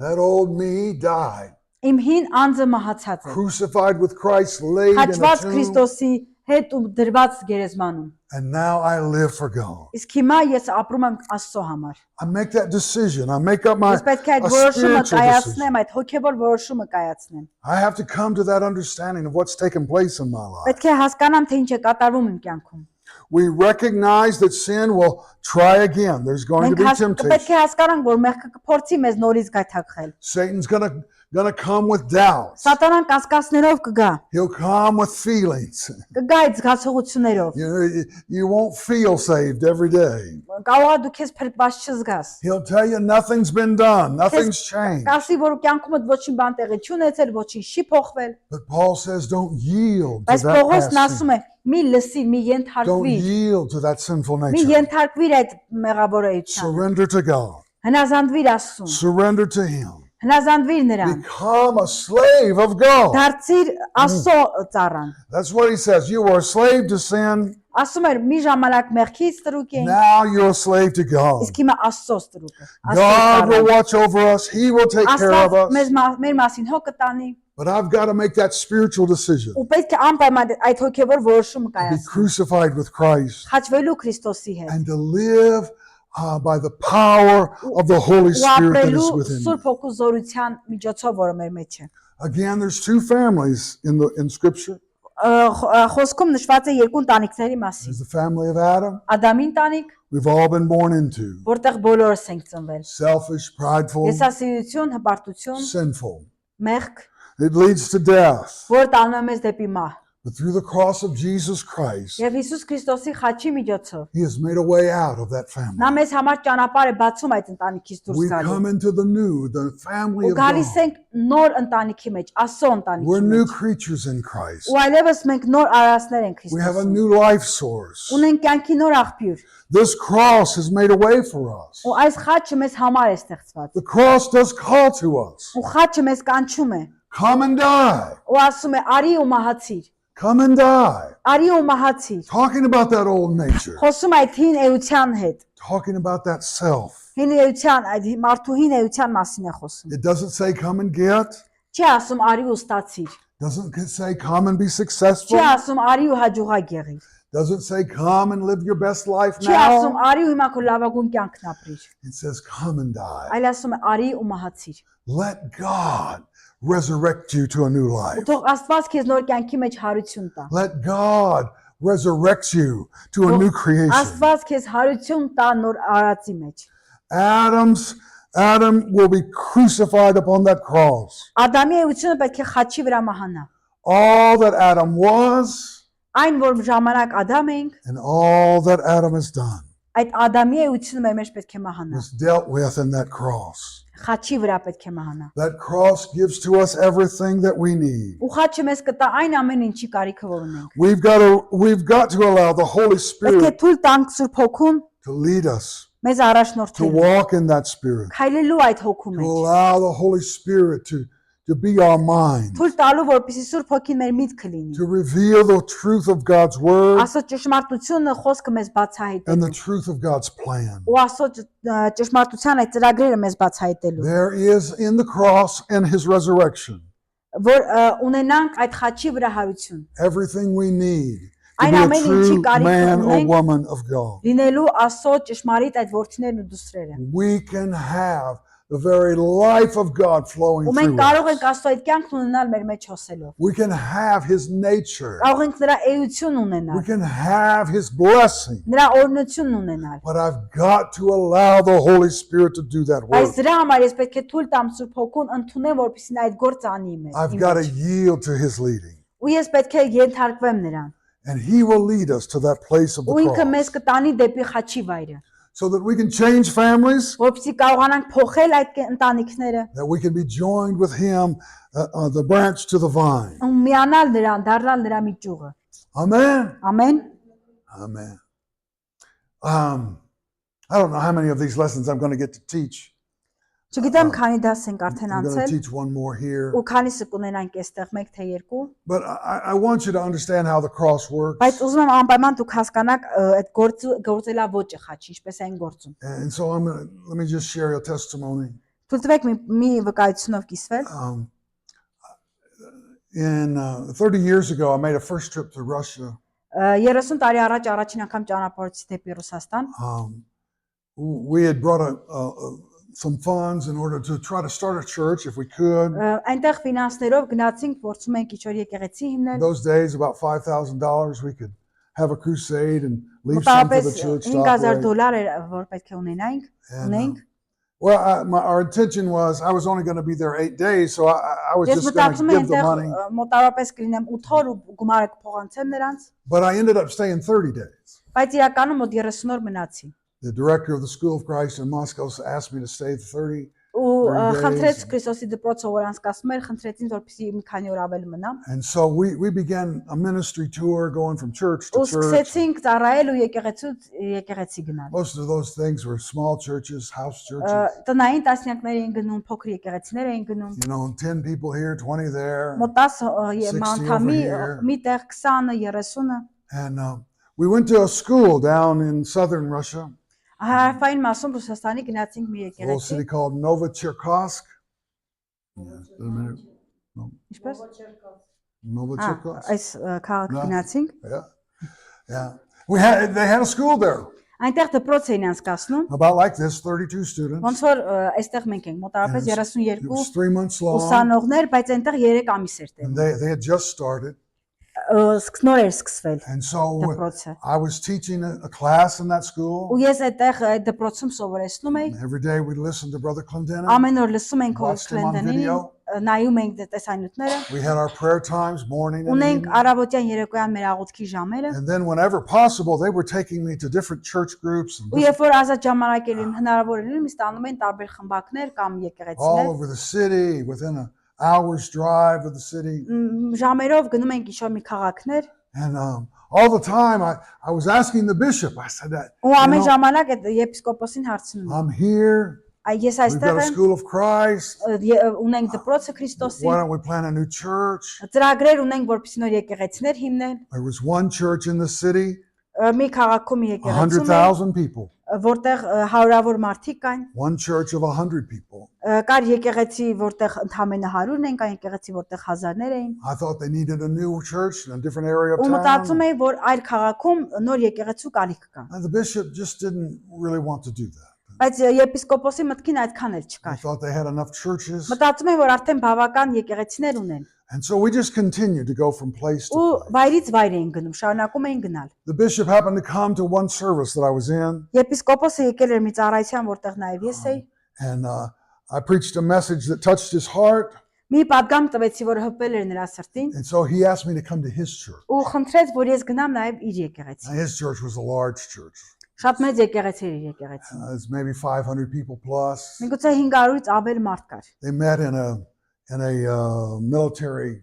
S1: That old me died,
S2: Իմ հին անձը մահացած է։
S1: crucified with Christ, laid in a
S2: Հաճված
S1: tomb,
S2: Քրիստոսի հետ ու դրված գերեզմանում։
S1: and now I live for God.
S2: Իսկ հիմա ես ապրում եմ Աստծո համար։
S1: I make that decision. I make up my
S2: Ես պետք է այդ
S1: a
S2: որոշումը
S1: spiritual decision.
S2: կայացնեմ, այդ հոգևոր որոշումը կայացնեմ։
S1: I have to come to that understanding of what's taken place in my life.
S2: Պետք է հասկանամ, թե ինչ է կատարվում իմ կյանքում։
S1: We recognize that sin will try again. There's going to
S2: Մենք
S1: be
S2: պետք
S1: temptation.
S2: է հասկանանք, որ մեղքը կփորձի մեզ նորից գայթակղել։
S1: Satan's going to going to come with doubts.
S2: Սատանան կասկածներով կգա,
S1: He'll come with feelings.
S2: կգա այդ զգացողություններով։
S1: You won't feel saved every day.
S2: Կարող է դու քեզ փրկված չզգաս։
S1: He'll tell you nothing's been done, nothing's changed.
S2: Կասի, որ կյանքումդ ոչինչ բան տեղի չունեցել, ոչինչ չի փոխվել։
S1: But Paul says don't yield to
S2: Բայց
S1: that
S2: Պողոսն
S1: past
S2: ասում է, մի լսիր, մի
S1: sin. Don't
S2: ենթարկվիր,
S1: yield to that sinful
S2: մի
S1: nature.
S2: ենթարկվիր այդ մեղավորեությանը։
S1: Surrender to God.
S2: Հնազանդվիր Աստծուն,
S1: Surrender to Him.
S2: հնազանդվիր նրան,
S1: Become a slave of God.
S2: դարձիր Աստծո ծառան։
S1: That's what he says. You were a slave to sin.
S2: Ասում էր, մի ժամանակ մեղքից տրուկ էին,
S1: Now you're a slave to God.
S2: իսկ հիմա Աստծոս տրուկը։
S1: God will watch over us. He will take care of
S2: Աստված
S1: us.
S2: մեր մասին հոգ կտանի,
S1: But I've got to make that spiritual decision.
S2: ու պետք է անպայման այդ հոգևոր որոշումը
S1: Be
S2: կայացնի։
S1: crucified with Christ
S2: Խաչվելու Քրիստոսի հետ։
S1: and to live by the power of the Holy
S2: Ու
S1: Spirit that
S2: ապրելու
S1: is within
S2: Սուրբ
S1: me.
S2: Հոգու զորության միջոցով, որը մեր մեջ է։
S1: Again, there's two families in Scripture.
S2: Խոսքում նշված է երկու ընտանիքների մասին։
S1: There's the family of Adam,
S2: Ադամի ընտանիք,
S1: we've all been born into.
S2: որտեղ բոլորս ենք ծնվել։
S1: Selfish, prideful,
S2: Եսասիրություն, հպարտություն,
S1: sinful.
S2: մեղք,
S1: It leads to death.
S2: որ տանում է մեզ դեպի մահ։
S1: But through the cross of Jesus Christ,
S2: Եվ Հիսուս Քրիստոսի խաչի միջոցով
S1: He has made a way out of that family.
S2: նա մեզ համար ճանապարհ է բացում այդ ընտանիքից դուրս
S1: We
S2: գալու։
S1: come into the new, the family
S2: Ու
S1: of
S2: գալիս
S1: God.
S2: ենք նոր ընտանիքի մեջ, Աստծո
S1: We're
S2: ընտանիքի
S1: new
S2: մեջ։
S1: creatures in Christ.
S2: Ու այլևս մենք նոր արարածներ ենք
S1: We have a
S2: Քրիստոսում։
S1: new life source.
S2: Ունենք կյանքի նոր աղբյուր։
S1: This cross has made a way for us.
S2: Ու այս խաչը մեզ համար է ստեղծված։
S1: The cross does call to us.
S2: Ու խաչը մեզ կանչում է։
S1: Come and die.
S2: Ու ասում է՝ արի ու մահացիր։
S1: Come and die.
S2: Արի ու մահացիր։
S1: Talking about that old nature.
S2: Խոսում այդ հին էության հետ։
S1: Talking about that self.
S2: Հին էության, այդ մարդու հին էության մասին է խոսում։
S1: It doesn't say come and get.
S2: Չի ասում արի ու ստացիր։
S1: Doesn't say come and be successful.
S2: Չի ասում արի ու հաջողակ եղիր։
S1: Doesn't say come and live your best life
S2: Չի ասում
S1: now.
S2: արի ու հիմա քո լավագույն կյանքն ապրիր։
S1: It says come and die.
S2: Այլ ասում է արի ու մահացիր։
S1: Let God resurrect you to a new
S2: Ու
S1: life.
S2: թող Աստված քեզ նոր կյանքի մեջ հարություն տա։
S1: Let God resurrect you to a new creation.
S2: Աստված քեզ հարություն տա նոր արածի մեջ։
S1: Adam will be crucified upon that cross.
S2: Ադամի էությունը պետք է խաչի վրա մահանա։
S1: All that Adam was
S2: Այն որ ժամանակ Ադամ ենք,
S1: and all that Adam has done
S2: այդ Ադամի էությունը մեր մեջ պետք է մահանա։
S1: was dealt with in that cross.
S2: Խաչի վրա պետք է մահանա։
S1: That cross gives to us everything that we need.
S2: Ու խաչը մեզ կտա այն ամեն ինչի կարիքը որ ունենք։
S1: We've got to allow the Holy
S2: Պետք է
S1: Spirit
S2: թույլ տանք Սուրբ Հոգուն
S1: to lead us,
S2: մեզ
S1: to
S2: առաջնորդել։
S1: walk in that Spirit,
S2: Քայլելու այդ հոգու
S1: to
S2: մեջ։
S1: allow the Holy Spirit to be our mind,
S2: Թույլ տալու որպեսզի Սուրբ Հոգին մեր միտքը լինի։
S1: to reveal the truth of God's Word
S2: Աստծո ճշմարտությունը խոսքը մեզ
S1: and
S2: բացահայտելու։
S1: the truth of God's plan.
S2: Ու Աստծո ճշմարտության այդ ծրագրերը մեզ բացահայտելու։
S1: There is in the cross and His resurrection
S2: Որ ունենանք այդ խաչի վրա հարություն։
S1: everything we need to
S2: Այն
S1: be a
S2: ամեն ինչի
S1: true
S2: կարիքը
S1: man or
S2: ունենք
S1: woman of God.
S2: լինելու Աստծո ճշմարիտ այդ որդիներն ու դուստրերը։
S1: We can have the very life of God flowing
S2: Ու մենք
S1: through
S2: կարող
S1: us.
S2: ենք Աստծո այդ կյանքն ունենալ մեր մեջ հոսելով։
S1: We can have His nature.
S2: Կարող ենք նրա էություն
S1: We
S2: ունենալ,
S1: can have His blessing.
S2: նրա օրհնությունն ունենալ։
S1: But I've got to allow the Holy Spirit to do that
S2: Բայց
S1: work.
S2: դրա համար ես պետք է թույլ տամ Սուրբ Հոգուն ընդունեմ, որպեսզի նա այդ գործը անի իմ
S1: I've
S2: մեջ։
S1: got to yield to His leading.
S2: Ու ես պետք է ենթարկվեմ նրան։
S1: And He will lead us to that place of the
S2: Ու ինքը
S1: cross.
S2: մեզ կտանի դեպի խաչի վայրը,
S1: So that we can change families,
S2: որպեսզի կարողանանք փոխել այդ ընտանիքները,
S1: that we can be joined with Him, the branch to the vine.
S2: ու միանալ նրան, դառնալ նրա միջուղը։
S1: Amen.
S2: Ամեն։
S1: Amen. I don't know how many of these lessons I'm going to get to teach.
S2: Չգիտեմ քանի դաս ենք արդեն
S1: I'm going to
S2: անցել,
S1: teach one more here.
S2: ու քանիսը կունենանք այստեղ 1 թե 2,
S1: But I want you to understand how the cross works.
S2: բայց ուզում եմ անպայման դուք հասկանաք այդ գործելավոճը խաչի, ինչպես այն գործում։
S1: And so let me just share a testimony.
S2: Թույլ տվեք մի վկայությունով կիսվել։
S1: In 30 years ago, I made a first trip to Russia.
S2: 30 տարի առաջ առաջին անգամ ճանապարհեցի դեպի Ռուսաստան։
S1: We had brought some funds in order to try to start a church if we could.
S2: Այնտեղ ֆինանսներով գնացինք, փորձում ենք ինչ-որ եկեղեցի հիմնել։
S1: Those days, about $5,000, we could have a crusade and leave some for the
S2: Մոտավորապես
S1: church to
S2: $5,000
S1: operate.
S2: էր, որ պետք է ունենայինք, ունենք։
S1: Well, our intention was I was only going to be there 8 days, so I was
S2: Ես
S1: just going to
S2: մտածում եմ
S1: give the
S2: այնտեղ
S1: money.
S2: մոտավորապես կլինեմ 8 օր ու գումարը կփոխանցեմ նրանց,
S1: But I ended up staying 30 days.
S2: բայց իրականում մոտ 30 օր մնացի։
S1: The director of the School of Christ in Moscow asked me to stay 30.
S2: Ու
S1: 30
S2: խնդրեց
S1: days.
S2: Քրիստոսի դպրոցը որ անցկացնում էր, խնդրեց ինձ որպեսզի մի քանի օր ավել մնամ։
S1: And so we began a ministry tour going from church to
S2: Ու
S1: church.
S2: սկսեցինք ծառայել ու եկեղեցուց եկեղեցի գնալ։
S1: Most of those things were small churches, house churches.
S2: Տնային տասնյակներ էին գնում, փոքր եկեղեցիներ էին գնում։
S1: 10 people here, 20 there.
S2: Մոտ 10
S1: 60
S2: անդամի,
S1: over here.
S2: միտեղ 20, 30-ը։
S1: And we went to a school down in southern Russia,
S2: Հարավային մասում Ռուսաստանի գնացինք մի
S1: a little
S2: եկեղեցի։
S1: city called Novocherkassk.
S2: Ինչպես։
S1: Novocherkassk.
S2: Այս քաղաք
S1: Նա-
S2: գնացինք։
S1: Yeah. They had a school there,
S2: Այնտեղ դպրոց էին անցկացնում։
S1: about like this, 32 students.
S2: Ոնց որ այստեղ մենք ենք, մոտավորապես
S1: It
S2: 32
S1: was 3 months long.
S2: ուսանողներ, բայց այնտեղ 3 ամիս էր
S1: And
S2: տևում։
S1: they had just started.
S2: Նոր էր սկսվել
S1: And so
S2: դպրոցը։
S1: I was teaching a class in that
S2: Ու
S1: school.
S2: ես այդտեղ այդ դպրոցում սովորեցնում էի։
S1: Every day we'd listen to Brother Clendenin.
S2: Ամեն օր լսում ենք
S1: Watched him on
S2: Քլենդենին,
S1: video.
S2: նայում ենք տեսանյութերը։
S1: We had our prayer times, morning and
S2: Ունենք
S1: evening.
S2: առավոտյան երեկոյան մեր աղոթքի ժամերը։
S1: And then whenever possible, they were taking me to different church groups and
S2: Ու երբ որ ազատ ժամանակ էր հնարավոր լինում, ինձ տանում էին տարբեր խմբակներ կամ
S1: all
S2: եկեղեցիներ։
S1: over the city, within an hour's drive of the city.
S2: Ժամերով գնում ենք ինչ-որ մի քաղաքներ։
S1: And all the time, I was asking the bishop, I said that,
S2: Ու ամեն ժամանակ այդ եպիսկոպոսին հարցնում եմ։
S1: I'm here,
S2: Ես
S1: we've
S2: այստեղ
S1: got a
S2: եմ,
S1: school of Christ,
S2: ունենք դպրոցը Քրիստոսի,
S1: why don't we plant a new church?
S2: ծրագրեր ունենք, որպեսզի նոր եկեղեցիներ հիմնել։
S1: There was one church in the city,
S2: Մի քաղաքում մի եկեղեցում է,
S1: 100,000 people.
S2: որտեղ հարյուրավոր մարդիկ կային։
S1: One church of 100 people.
S2: Կար եկեղեցի, որտեղ ընդամենը 100-ն են, կան եկեղեցի, որտեղ 1000-ներ էին։
S1: I thought they needed a new church in a different area of
S2: Ու մտածում
S1: town.
S2: էի, որ այլ քաղաքում նոր եկեղեցու կարիք կա։
S1: And the bishop just didn't really want to do that.
S2: Բայց եպիսկոպոսի մտքին այդքան էլ
S1: I
S2: չկար։
S1: thought they had enough churches.
S2: Մտածում էի, որ արդեն բավական եկեղեցիներ ունեն։
S1: And so we just continued to go from place to
S2: Ու
S1: place.
S2: վայրից վայր էին գնում, շարունակում էին գնալ։
S1: The bishop happened to come to one service that I was in,
S2: Եպիսկոպոսը եկել էր մի ծառայության, որտեղ նաև ես էի։
S1: and I preached a message that touched his heart.
S2: Մի падգամ տվեցի, որ հպել էր նրա սրտին,
S1: And so he asked me to come to his church.
S2: ու խնդրեց, որ ես գնամ նաև իր եկեղեցի։
S1: Now, his church was a large church.
S2: Շատ մեծ եկեղեցի էր իր եկեղեցին։
S1: It's maybe 500 people plus.
S2: Միգուցե 500-ից ավել մարդ կար։
S1: They met in a military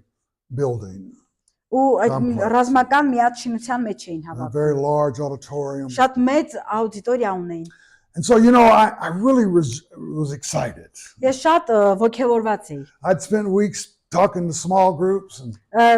S1: building,
S2: Ու այդ
S1: Complex.
S2: ռազմական միաձուլության մեջ էին
S1: a
S2: հավաքվում։
S1: very large auditorium.
S2: Շատ մեծ աուդիտորիա ունեին։
S1: And so, I really was excited.
S2: Ես շատ ոգևորված էի։
S1: I'd spent weeks talking to small groups, and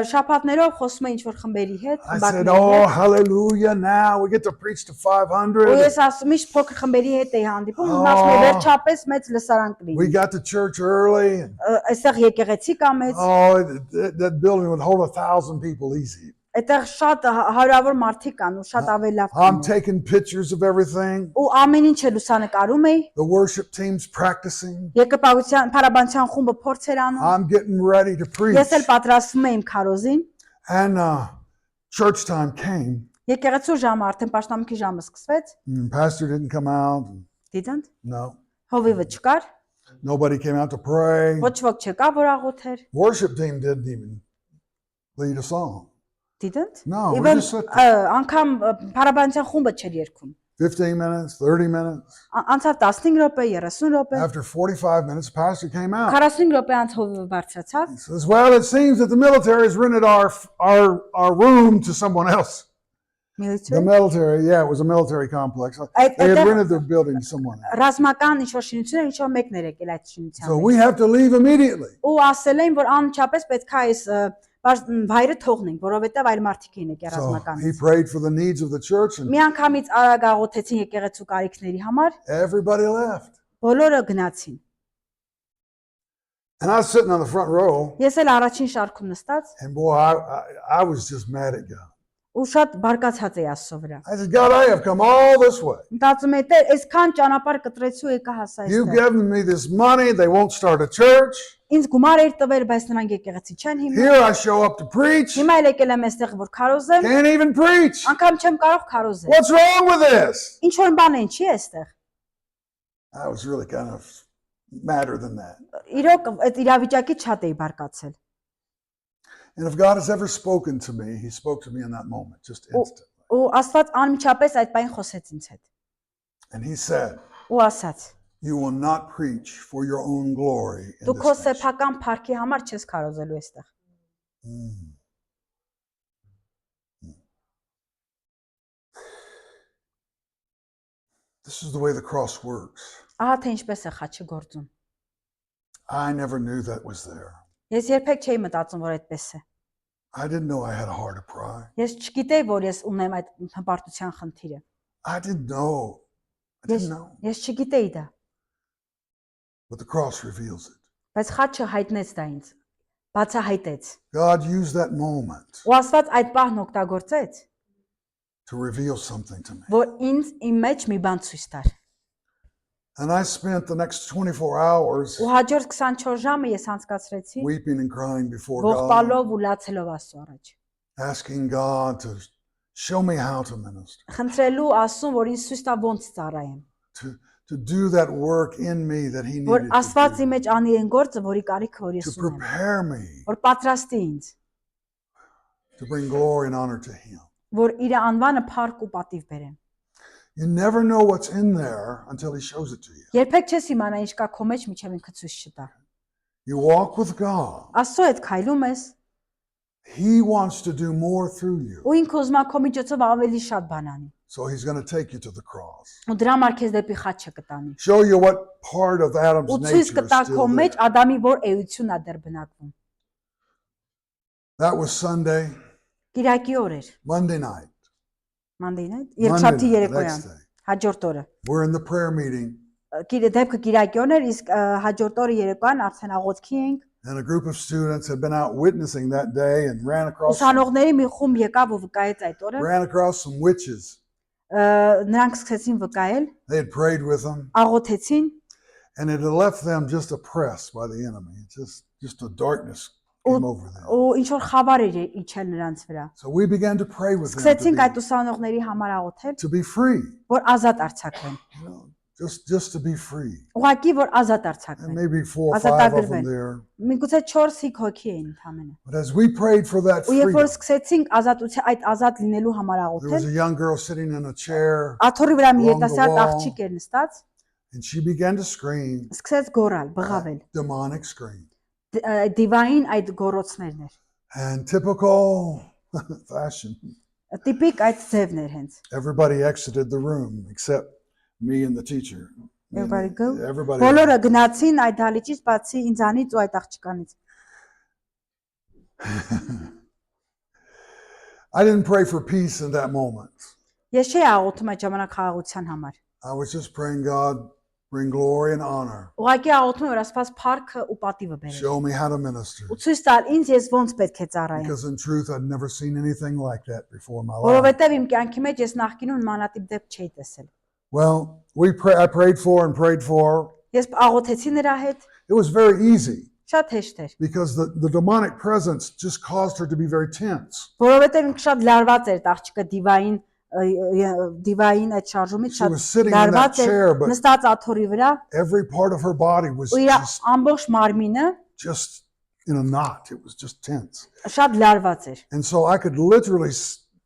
S2: Շաբաթներով խոսում էի ինչ-որ խմբերի հետ,
S1: I said,
S2: խմբակների
S1: "Oh,
S2: հետ։
S1: hallelujah! Now we get to preach to
S2: Ու
S1: 500.
S2: ես ասում եմ, փոքր խմբերի հետ էի հանդիպում,
S1: Oh.
S2: ասում եմ, վերջապես մեծ լսարան
S1: We
S2: կլինի։
S1: got to church early, and
S2: Այստեղ եկեղեցի կա մեծ,
S1: that building would hold 1,000 people easy."
S2: այդտեղ շատ հարյուրավոր մարդիկ կան ու շատ ավելի լավ
S1: I'm
S2: կլինի։
S1: taking pictures of everything.
S2: Ու ամեն ինչ է լուսանկարում էի։
S1: The worship team's practicing.
S2: Եկեղեցության փարաբանության խումբը փորձ էր անում։
S1: I'm getting ready to preach.
S2: Ես էլ պատրաստվում եմ իմ քարոզին։
S1: And church time came.
S2: Եկեղեցու ժամը արդեն պաշտամունքի ժամը սկսվեց։
S1: And pastor didn't come out.
S2: Didn't։
S1: No,
S2: Հովիվը չկար,
S1: nobody came out to pray.
S2: ոչ ոք չկա, որ աղոթեր։
S1: Worship team didn't even lead a song.
S2: Didn't։
S1: No, we
S2: Even
S1: just sat there.
S2: անգամ փարաբանության խումբը չէր երգում։
S1: 15 minutes, 30 minutes.
S2: Անցավ 15 րոպե, 30 րոպե,
S1: After 45 minutes, pastor came out.
S2: 45 րոպե անց հովիվը բարձրացավ։
S1: He says, "Well, it seems that the military has rented our room to someone else." The
S2: Military։
S1: military, yeah, it was a military complex. They had rented their building to someone else.
S2: Ռազմական ինչ-որ շինություններ, ինչ-որ մեկն էր եկել այդ շինության
S1: So
S2: մեջ։
S1: we have to leave immediately.
S2: Ու ասել էին, որ անմիջապես պետք է այս վայրը թողնենք, որովհետև այլ մարդիկ էին եկել
S1: So he
S2: ռազմականից։
S1: prayed for the needs of the church, and
S2: Մի անգամից արագ աղոթեցին եկեղեցու կարիքների համար,
S1: everybody left.
S2: բոլորը գնացին։
S1: And I was sitting on the front row,
S2: Ես էլ առաջին շարքում նստած
S1: and boy, I was just mad at God.
S2: ու շատ բարկացած էի Աստծո վրա։
S1: I said, "God, I have come all this way.
S2: Մտածում էի, Տեր, այսքան ճանապարհ կտրեցու եկա հասա
S1: You've
S2: այստեղ։
S1: given me this money. They won't start a church.
S2: Ինձ գումար էր տվել, բայց նրանք եկեղեցի չեն հիմնել։
S1: Here I show up to preach.
S2: Հիմա էլ եկել եմ այստեղ, որ քարոզեմ,
S1: Can't even preach.
S2: անգամ չեմ կարող քարոզել։
S1: What's wrong with this?"
S2: Ինչ որ բան են չի այստեղ։
S1: I was really kind of madder than that.
S2: Իրոք այդ իրավիճակից շատ էի բարկացել։
S1: And if God has ever spoken to me, he spoke to me in that moment, just instantly.
S2: Ու Աստված անմիջապես այդ բան խոսեց ինձ հետ։
S1: And he said,
S2: Ու ասաց.
S1: you will not preach for your own glory in
S2: Դու քո
S1: this nation.
S2: սեփական փառքի համար չես քարոզելու այստեղ։
S1: This is the way the cross works.
S2: Ահա թե ինչպես է խաչը գործում։
S1: I never knew that was there.
S2: Ես երբեք չէի մտածում, որ այդպես է։
S1: I didn't know I had a heart of pride.
S2: Ես չգիտեի, որ ես ունեմ այդ հպարտության խնդիրը։
S1: I didn't know. I didn't know.
S2: Ես չգիտեի դա,
S1: But the cross reveals it.
S2: բայց խաչը հայտնեց դա ինձ։ Բացահայտեց։
S1: God used that moment
S2: Ու Աստված այդ պահն օգտագործեց,
S1: to reveal something to me.
S2: որ ինձ իմ մեջ մի բան ցույց տար։
S1: And I spent the next 24 hours
S2: Ու հաջորդ 24 ժամը ես անցկացրեցի
S1: weeping and crying before God,
S2: ողբալով ու լացելով Աստծո առաջ։
S1: asking God to show me how to minister,
S2: Խնդրելու Աստծուն, որ ինձ ցույց տա ոնց ծառայեմ։
S1: to do that work in me that he
S2: Որ
S1: needed to
S2: Աստվածի
S1: do,
S2: մեջ անի այն գործը, որի կարիքը որ ես
S1: to
S2: ունեմ։
S1: prepare me
S2: Որ պատրաստի ինձ,
S1: to bring glory and honor to him.
S2: որ իր անվանը փառք ու պատիվ բերեմ։
S1: You never know what's in there until he shows it to you.
S2: Երբեք չես իմանա ինչ կա քո մեջ, մինչև ինքը ցույց չտա։
S1: You walk with God.
S2: Աստծո հետ քայլում ես,
S1: He wants to do more through you.
S2: ու ինքը ուզում է քո միջոցով ավելի շատ բան անի։
S1: So he's going to take you to the cross.
S2: Ու դրա համար քեզ դեպի խաչը կտանի։
S1: Show you what part of Adam's
S2: Ու ցույց
S1: nature is
S2: կտա քո
S1: still
S2: մեջ
S1: there.
S2: Ադամի որ էությունն է դեռ բնակվում։
S1: That was Sunday,
S2: Կիրակի օր էր,
S1: Monday night.
S2: Monday night,
S1: Monday
S2: երկշաբթի
S1: night, the
S2: երեկոյան,
S1: next day.
S2: հաջորդ օրը։
S1: We're in the prayer meeting,
S2: Դեպքը Կիրակի օրն էր, իսկ հաջորդ օրը երեկոյան արդեն աղոթքի էինք։
S1: and a group of students had been out witnessing that day and ran across
S2: Ուսանողների մի խումբ եկավ ու վկայեց այդ օրը։
S1: some witches.
S2: Նրանք սկսեցին վկայել,
S1: They had prayed with them,
S2: աղոթեցին,
S1: and it had left them just oppressed by the enemy. Just a darkness came over them.
S2: ու ինչ որ խավար էր իջել նրանց վրա։
S1: So we began to pray with them
S2: Սկսեցինք այդ ուսանողների համար աղոթել,
S1: to be free,
S2: որ ազատ արձակվեն։
S1: you know, just to be free.
S2: Ուղղակի որ ազատ
S1: And
S2: արձակվեն։
S1: maybe 4 or
S2: Ազատ
S1: 5 of them
S2: ագրվեն։
S1: there.
S2: Միգուցե 4-5 հոգի էին ընդամենը։
S1: But as we prayed for that
S2: Ու երբ որ
S1: freedom,
S2: սկսեցինք այդ ազատ լինելու համար
S1: there was
S2: աղոթել,
S1: a young girl sitting in a chair,
S2: աթոռի վրա մի
S1: along the
S2: երիտասարդ
S1: wall.
S2: աղջիկ էր նստած,
S1: and she began to scream,
S2: սկսեց գոռալ, բղավել։
S1: demonic scream.
S2: Դիվային այդ գոռոցներն էր։
S1: And typical fashion,
S2: Տիպիկ այդ ձևն էր հենց։
S1: everybody exited the room except me and the teacher. Me and
S2: Everybody go?
S1: Everybody.
S2: Բոլորը գնացին այդ դալիճից, բացի ինձանից ու այդ աղջկանից։
S1: I didn't pray for peace in that moment.
S2: Ես չէի աղոթում այդ ժամանակ խաղաղության համար։
S1: I was just praying, God, bring glory and honor.
S2: Ուղղակի աղոթում եմ, որ Աստված փառքը ու պատիվը բերի։
S1: Show me how to minister.
S2: Ու ցույց տալ ինձ ես ոնց պետք է ծառայեմ։
S1: Because in truth, I'd never seen anything like that before in my life.
S2: Որովհետև իմ կյանքի մեջ ես նախկինում նմանատիպ դեպք չէի տեսել։
S1: Well, I prayed for and prayed for.
S2: Ես աղոթեցի նրա հետ,
S1: It was very easy
S2: շատ հեշտ էր,
S1: because the demonic presence just caused her to be very tense.
S2: որովհետև ինքը շատ լարված էր, աղջիկը դիվային այդ շարժումից
S1: She was
S2: շատ
S1: sitting in that
S2: լարված էր,
S1: chair, but
S2: նստած աթոռի վրա,
S1: every part of her body was
S2: ու իր ամբողջ մարմինը
S1: just in a knot. It was just tense.
S2: շատ լարված էր։
S1: And so I could literally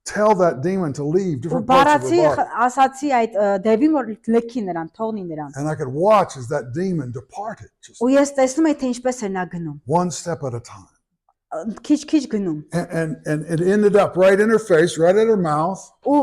S1: tell that demon to leave
S2: Ու
S1: different parts of
S2: բարացի
S1: her body.
S2: ասացի այդ դևին որ լքի նրան, թողնի նրան։
S1: And I could watch as that demon departed, just
S2: Ու ես տեսնում եի թե ինչպես էր նա գնում,
S1: one step at a time.
S2: քիչ գնում։
S1: And it ended up right in her face, right at her mouth.
S2: Ու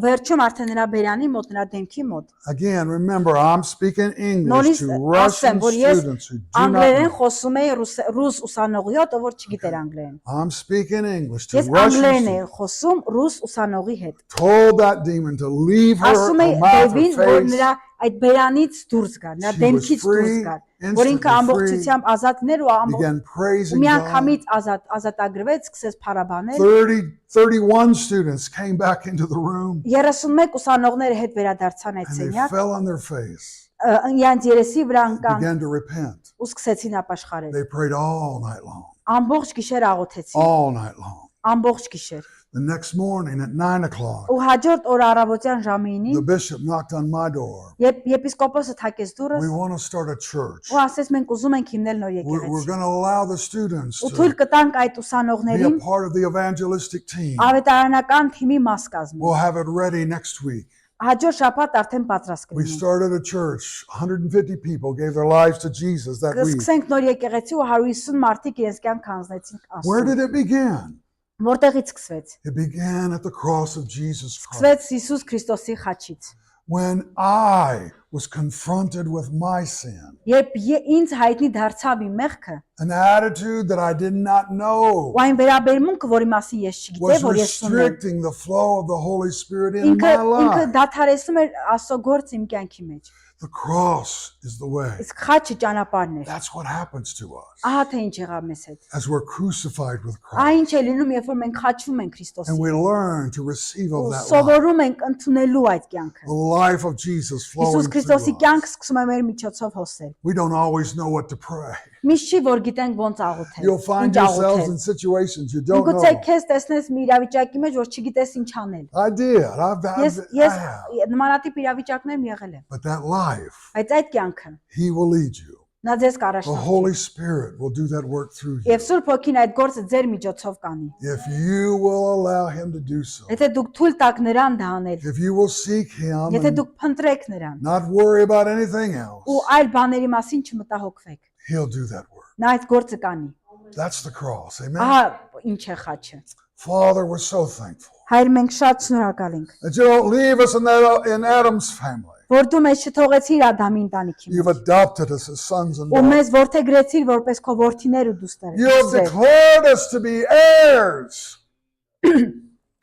S2: վերջում արդեն նրա բերանի մոտ, նրա դեմքի մոտ։
S1: Again, remember, I'm speaking English
S2: Նորից
S1: to
S2: ասեմ,
S1: Russian
S2: որ ես
S1: students who do not
S2: անգլերեն
S1: know.
S2: խոսում էի ռուս ուսանողի հետ, ով որ չգիտեր անգլերեն։
S1: I'm speaking English to
S2: Ես
S1: Russian
S2: անգլերեն էի
S1: students.
S2: խոսում ռուս ուսանողի հետ։
S1: Told that demon to leave her,
S2: Ասում էի
S1: her mouth,
S2: դևին,
S1: her
S2: որ
S1: face.
S2: նրա այդ բերանից դուրս գար, նրա
S1: She was
S2: դեմքից դուրս
S1: free,
S2: գար, որ
S1: instantly
S2: ինքը ամբողջությամբ ազատ ներ ու
S1: Began
S2: ու
S1: praising
S2: մի
S1: God.
S2: անգամից ազատագրվեց, սկսեց փառաբանել։
S1: 31 students came back into the room
S2: 31 ուսանողները հետ վերադարձան այդ
S1: and they
S2: սենյակ,
S1: fell on their face,
S2: իրենց երեսի վրա ընկան
S1: began to repent.
S2: ու սկսեցին ապաշխարել։
S1: They prayed all night long,
S2: Ամբողջ գիշեր աղոթեցին,
S1: all night long.
S2: ամբողջ գիշեր։
S1: The next morning at 9 o'clock,
S2: Ու հաջորդ օր առավոտյան ժամը 9-ին
S1: the bishop knocked on my door.
S2: եպիսկոպոսը թակեց դուռս
S1: We want to start a church.
S2: ու ասեց մենք ուզում ենք հիմնել նոր
S1: We're
S2: եկեղեցի։
S1: going to allow the students
S2: Ու
S1: to
S2: թույլ կտանք այդ
S1: be a
S2: ուսանողներին
S1: part of the evangelistic team.
S2: ավետարանական թիմի մաս կազմել։
S1: We'll have it ready next week.
S2: Հաջորդ շաբաթ արդեն պատրաստ
S1: We
S2: կլինի։
S1: started a church. 150 people gave their lives to Jesus that week.
S2: Կսկսենք նոր եկեղեցի ու 150 մարդիկ իրենց կյանք հանձնեցին
S1: Where
S2: Աստծուն։
S1: did it begin?
S2: Որտեղից սկսվեց։
S1: It began at the cross of Jesus Christ.
S2: Սկսվեց Հիսուս Քրիստոսի խաչից։
S1: When I was confronted with my sin,
S2: Երբ ինձ հայտնի դարձավ իմ մեղքը,
S1: an attitude that I did not know
S2: ու այն վերաբերմունքը, որի մասին ես չգիտեի,
S1: was
S2: որ ես ունեմ,
S1: restricting the flow of the Holy Spirit in
S2: ինքը
S1: my life.
S2: դադարեցնում էր Աստծո գործը իմ կյանքի մեջ։
S1: The cross is the way.
S2: Իսկ խաչը ճանապարհն էր։
S1: That's what happens to us
S2: Ահա թե ինչ եղավ մեզ հետ։
S1: as we're crucified with Christ.
S2: Այն ինչ է լինում, երբ որ մենք խաչվում ենք Քրիստոսի
S1: And we
S2: հետ։
S1: learn to receive
S2: Ու
S1: of that life.
S2: սովորում ենք ընդունելու այդ կյանքը։
S1: The life of Jesus flowing
S2: Հիսուս Քրիստոսի
S1: through us.
S2: կյանքը սկսում է մեր միջոցով հոսել։
S1: We don't always know what to pray.
S2: Միշտ չի որ գիտենք ոնց աղոթել։
S1: You'll find
S2: Ինչ
S1: yourselves
S2: աղոթել։
S1: in situations you don't
S2: Միգուցե
S1: know.
S2: քեզ տեսնես մի իրավիճակի մեջ, որ չգիտես ինչ անել։
S1: I did. I
S2: Ես
S1: have.
S2: նմանատիպ իրավիճակներ եղել եմ։
S1: But that life,
S2: Բայց այդ կյանքը
S1: He will lead you.
S2: նա ձեզ
S1: The
S2: կառաջնորդի։
S1: Holy Spirit will do that work through you.
S2: Եվ Սուրբ Հոգին այդ գործը ձեր միջոցով կանի։
S1: If you will allow Him to do so.
S2: Եթե դուք թույլ տաք նրան դա անել,
S1: If you will seek Him
S2: եթե
S1: and
S2: դուք փնտրեք նրան
S1: not worry about anything else,
S2: ու այլ բաների մասին չմտահոգվեք,
S1: He'll do that work.
S2: նա այդ գործը կանի։
S1: That's the cross. Amen.
S2: Ահա ինչ է խաչը։
S1: Father, we're so thankful
S2: Հայր, մենք շատ շնորհակալ ենք,
S1: that you don't leave us in Adam's family.
S2: որ դու մեզ չթողեցիր Ադամի ընտանիքի
S1: You've
S2: մեջ։
S1: adopted us as sons and
S2: Ու
S1: daughters.
S2: մեզ որդեգրեցիր որպես քո որդիներ ու դուստեր։
S1: You have declared us to be heirs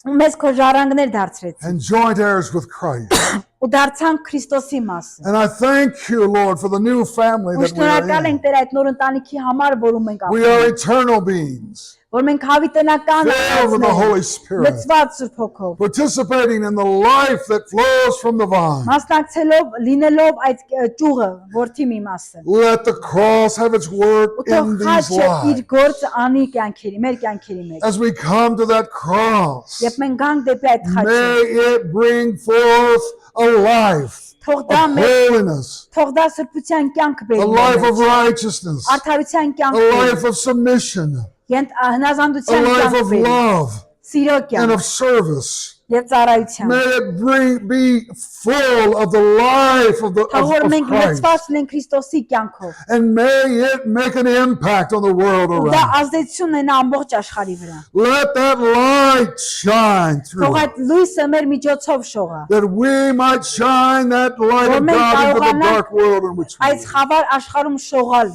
S2: Ու մեզ քո ժառանգներ դարձրեցիր։
S1: and joint heirs with Christ.
S2: Ու դարձանք Քրիստոսի մասը։
S1: And I thank you, Lord, for the new family
S2: Ու
S1: that we are
S2: շնորհակալ
S1: in.
S2: ենք Տեր այդ նոր ընտանիքի համար, որում ենք
S1: We
S2: ապրում,
S1: are eternal beings,
S2: որ մենք հավիտենական
S1: filled with the Holy Spirit,
S2: լցված Սուրբ Հոգով,
S1: participating in the life that flows from the vine.
S2: մասնակցելով լինելով այդ ճյուղը, որդի մի մասը։
S1: Let the cross have its work
S2: Ու թող
S1: in these
S2: խաչը իր
S1: lives.
S2: գործը անի կյանքերի, մեր կյանքերի մեջ։
S1: As we come to that cross,
S2: Երբ մենք գանք դեպի այդ խաչը,
S1: may it bring forth a life
S2: թող
S1: of
S2: դա մեր
S1: holiness,
S2: թող դա սրբության կյանք
S1: a
S2: բերի,
S1: life of righteousness,
S2: արդարության
S1: a
S2: կյանք բերի,
S1: life of submission, a
S2: հնազանդության
S1: life
S2: կյանք
S1: of
S2: բերի,
S1: love
S2: սիրո
S1: and
S2: կյանք
S1: of service.
S2: եւ ծառայության։
S1: May it be full of the life of
S2: Թող որ մենք
S1: Christ.
S2: լցված լինենք Քրիստոսի կյանքով։
S1: And may it make an impact on the world
S2: Ու դա
S1: around.
S2: ազդեցություն ունենա ամբողջ աշխարհի վրա։
S1: Let that light shine through
S2: Թող
S1: us,
S2: այդ լույսը մեր միջոցով շողա։
S1: that we might shine that light of
S2: Որ մենք
S1: God into the
S2: կարողանանք
S1: dark world in which we
S2: Այս
S1: live.
S2: խավար աշխարհում շողալ։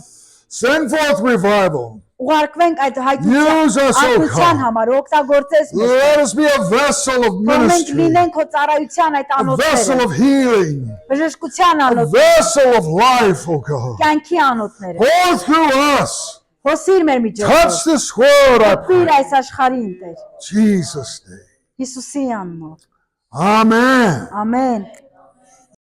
S1: Send forth revival.
S2: Ուղարկվենք այդ
S1: Use us, O
S2: հայտնության
S1: God.
S2: համար, օգտագործես մեզ։
S1: Let us be a vessel of
S2: Թող մենք
S1: ministry,
S2: լինենք քո ծառայության այդ
S1: a vessel
S2: անոթները,
S1: of healing,
S2: բժշկության
S1: a
S2: անոթ,
S1: vessel of life, O God.
S2: կյանքի անոթները։
S1: Pour through us.
S2: Հոսիր մեր
S1: Touch
S2: միջոցով։
S1: this world, I
S2: Փիր
S1: pray.
S2: այս աշխարհին Տեր։
S1: Jesus' name.
S2: Հիսուսի անունով։
S1: Amen.
S2: Ամեն։